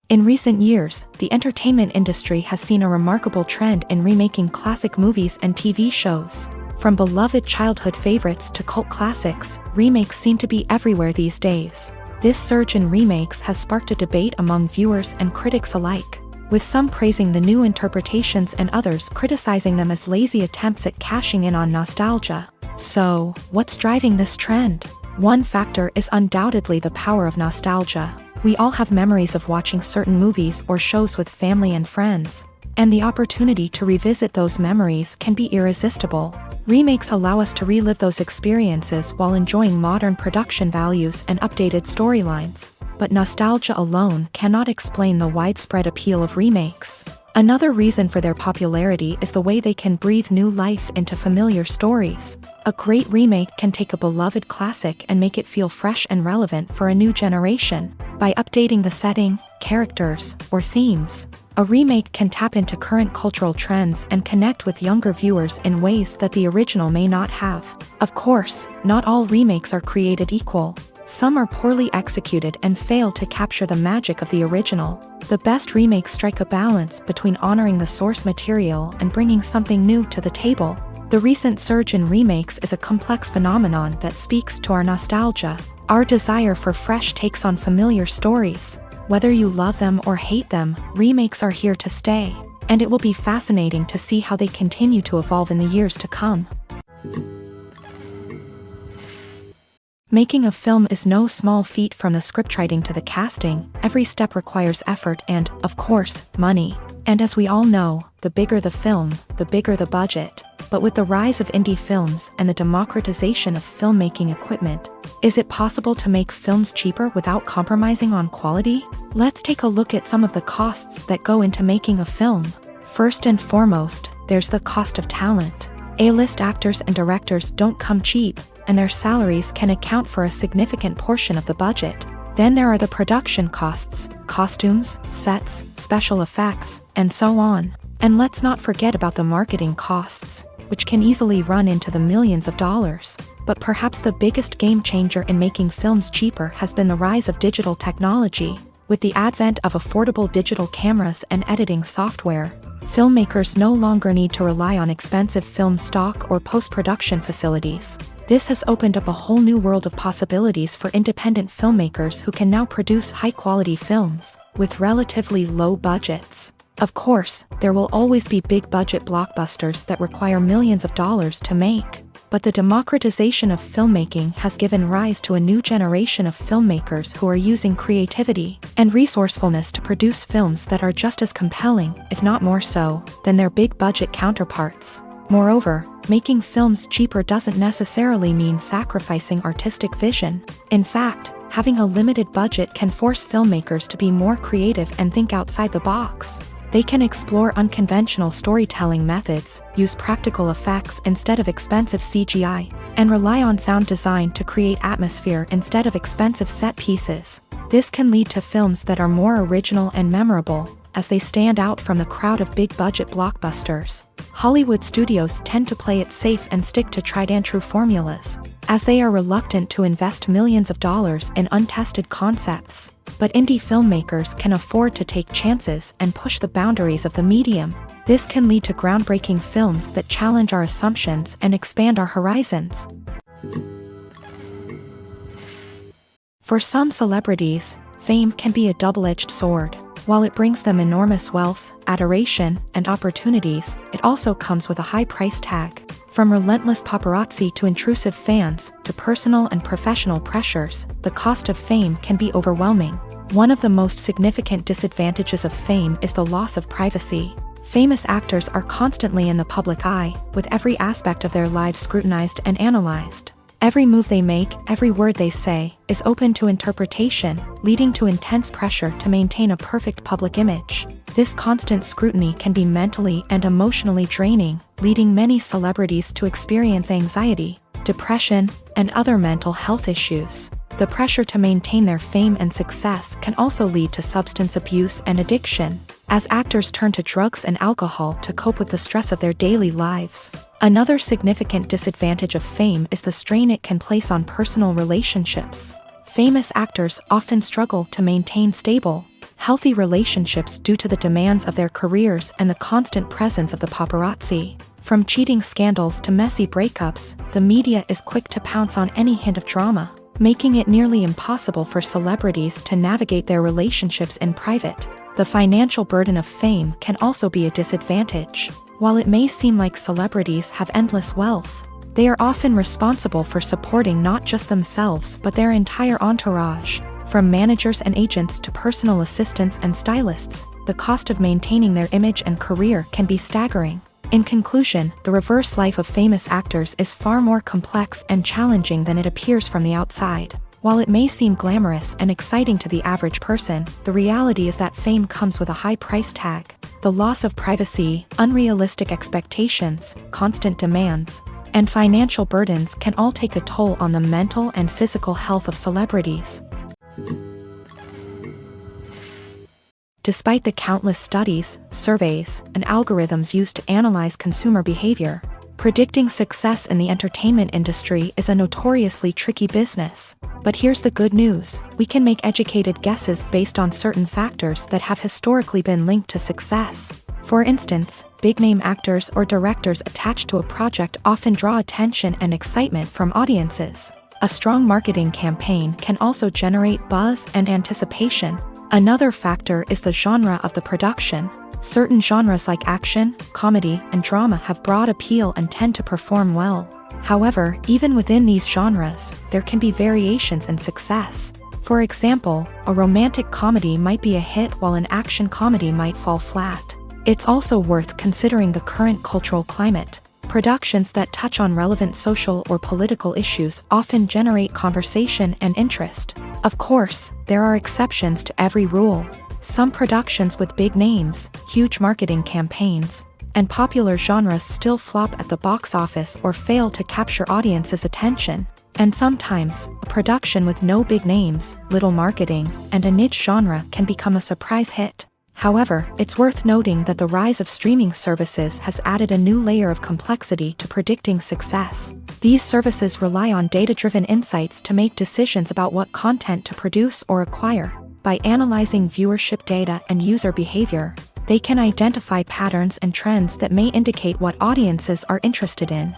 In recent years, the entertainment industry has seen a remarkable trend in remaking classic movies and TV shows. From beloved childhood favorites to cult classics, remakes seem to be everywhere these days. This surge in remakes has sparked a debate among viewers and critics alike, with some praising the new interpretations and others criticizing them as lazy attempts at cashing in on nostalgia. So, what's driving this trend? One factor is undoubtedly the power of nostalgia. We all have memories of watching certain movies or shows with family and friends, and the opportunity to revisit those memories can be irresistible. Remakes allow us to relive those experiences while enjoying modern production values and updated storylines. But nostalgia alone cannot explain the widespread appeal of remakes. Another reason for their popularity is the way they can breathe new life into familiar stories. A great remake can take a beloved classic and make it feel fresh and relevant for a new generation. By updating the setting, characters, or themes, a remake can tap into current cultural trends and connect with younger viewers in ways that the original may not have. Of course, not all remakes are created equal. Some are poorly executed and fail to capture the magic of the original. The best remakes strike a balance between honoring the source material and bringing something new to the table. The recent surge in remakes is a complex phenomenon that speaks to our nostalgia, our desire for fresh takes on familiar stories. Whether you love them or hate them, remakes are here to stay, and it will be fascinating to see how they continue to evolve in the years to come. Making a film is no small feat. From the scriptwriting to the casting, every step requires effort and, of course, money. And as we all know, the bigger the film, the bigger the budget. But with the rise of indie films and the democratization of filmmaking equipment, is it possible to make films cheaper without compromising on quality? Let's take a look at some of the costs that go into making a film. First and foremost, there's the cost of talent. A-list actors and directors don't come cheap, and their salaries can account for a significant portion of the budget. Then there are the production costs, costumes, sets, special effects, and so on. And let's not forget about the marketing costs, which can easily run into the millions of dollars. But perhaps the biggest game changer in making films cheaper has been the rise of digital technology. With the advent of affordable digital cameras and editing software, filmmakers no longer need to rely on expensive film stock or post-production facilities. This has opened up a whole new world of possibilities for independent filmmakers who can now produce high-quality films with relatively low budgets. Of course, there will always be big-budget blockbusters that require millions of dollars to make. But the democratization of filmmaking has given rise to a new generation of filmmakers who are using creativity and resourcefulness to produce films that are just as compelling, if not more so, than their big-budget counterparts. Moreover, making films cheaper doesn't necessarily mean sacrificing artistic vision. In fact, having a limited budget can force filmmakers to be more creative and think outside the box. They can explore unconventional storytelling methods, use practical effects instead of expensive CGI, and rely on sound design to create atmosphere instead of expensive set pieces. This can lead to films that are more original and memorable, as they stand out from the crowd of big-budget blockbusters. Hollywood studios tend to play it safe and stick to tried-and-true formulas, as they are reluctant to invest millions of dollars in untested concepts. But indie filmmakers can afford to take chances and push the boundaries of the medium. This can lead to groundbreaking films that challenge our assumptions and expand our horizons. For some celebrities, fame can be a double-edged sword. While it brings them enormous wealth, adoration, and opportunities, it also comes with a high price tag. From relentless paparazzi to intrusive fans, to personal and professional pressures, the cost of fame can be overwhelming. One of the most significant disadvantages of fame is the loss of privacy. Famous actors are constantly in the public eye, with every aspect of their lives scrutinized and analyzed. Every move they make, every word they say, is open to interpretation, leading to intense pressure to maintain a perfect public image. This constant scrutiny can be mentally and emotionally draining, leading many celebrities to experience anxiety, depression, and other mental health issues. The pressure to maintain their fame and success can also lead to substance abuse and addiction. as actors turn to drugs and alcohol to cope with the stress of their daily lives. Another significant disadvantage of fame is the strain it can place on personal relationships. Famous actors often struggle to maintain stable, healthy relationships due to the demands of their careers and the constant presence of the paparazzi. From cheating scandals to messy breakups, the media is quick to pounce on any hint of drama, making it nearly impossible for celebrities to navigate their relationships in private. The financial burden of fame can also be a disadvantage. While it may seem like celebrities have endless wealth, they are often responsible for supporting not just themselves but their entire entourage. From managers and agents to personal assistants and stylists, the cost of maintaining their image and career can be staggering. In conclusion, the reverse life of famous actors is far more complex and challenging than it appears from the outside. While it may seem glamorous and exciting to the average person, the reality is that fame comes with a high price tag. The loss of privacy, unrealistic expectations, constant demands, and financial burdens can all take a toll on the mental and physical health of celebrities. Despite the countless studies, surveys, and algorithms used to analyze consumer behavior, predicting success in the entertainment industry is a notoriously tricky business. But here's the good news: we can make educated guesses based on certain factors that have historically been linked to success. For instance, big-name actors or directors attached to a project often draw attention and excitement from audiences. A strong marketing campaign can also generate buzz and anticipation. Another factor is the genre of the production. Certain genres like action, comedy, and drama have broad appeal and tend to perform well. However, even within these genres, there can be variations in success. For example, a romantic comedy might be a hit while an action comedy might fall flat. It's also worth considering the current cultural climate. Productions that touch on relevant social or political issues often generate conversation and interest. Of course, there are exceptions to every rule. Some productions with big names, huge marketing campaigns, and popular genres still flop at the box office or fail to capture audiences' attention. And sometimes, a production with no big names, little marketing, and a niche genre can become a surprise hit. However, it's worth noting that the rise of streaming services has added a new layer of complexity to predicting success. These services rely on data-driven insights to make decisions about what content to produce or acquire. By analyzing viewership data and user behavior, they can identify patterns and trends that may indicate what audiences are interested in.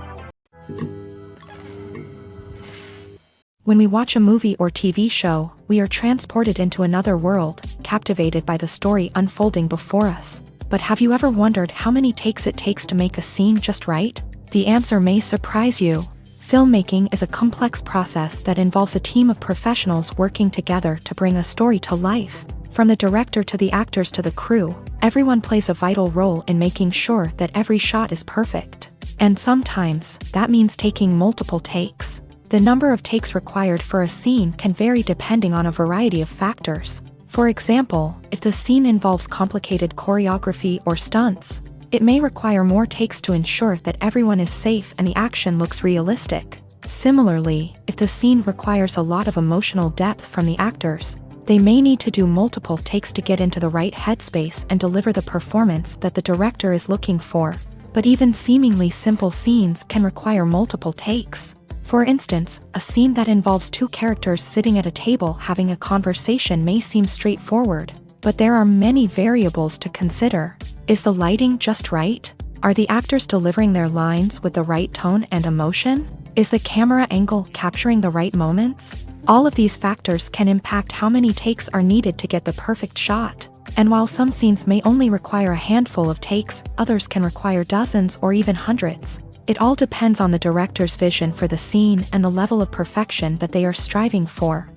When we watch a movie or TV show, we are transported into another world, captivated by the story unfolding before us. But have you ever wondered how many takes it takes to make a scene just right? The answer may surprise you. Filmmaking is a complex process that involves a team of professionals working together to bring a story to life. From the director to the actors to the crew, everyone plays a vital role in making sure that every shot is perfect. And sometimes, that means taking multiple takes. The number of takes required for a scene can vary depending on a variety of factors. For example, if the scene involves complicated choreography or stunts, it may require more takes to ensure that everyone is safe and the action looks realistic. Similarly, if the scene requires a lot of emotional depth from the actors, they may need to do multiple takes to get into the right headspace and deliver the performance that the director is looking for. But even seemingly simple scenes can require multiple takes. For instance, a scene that involves two characters sitting at a table having a conversation may seem straightforward, but there are many variables to consider. Is the lighting just right? Are the actors delivering their lines with the right tone and emotion? Is the camera angle capturing the right moments? All of these factors can impact how many takes are needed to get the perfect shot. And while some scenes may only require a handful of takes, others can require dozens or even hundreds. It all depends on the director's vision for the scene and the level of perfection that they are striving for.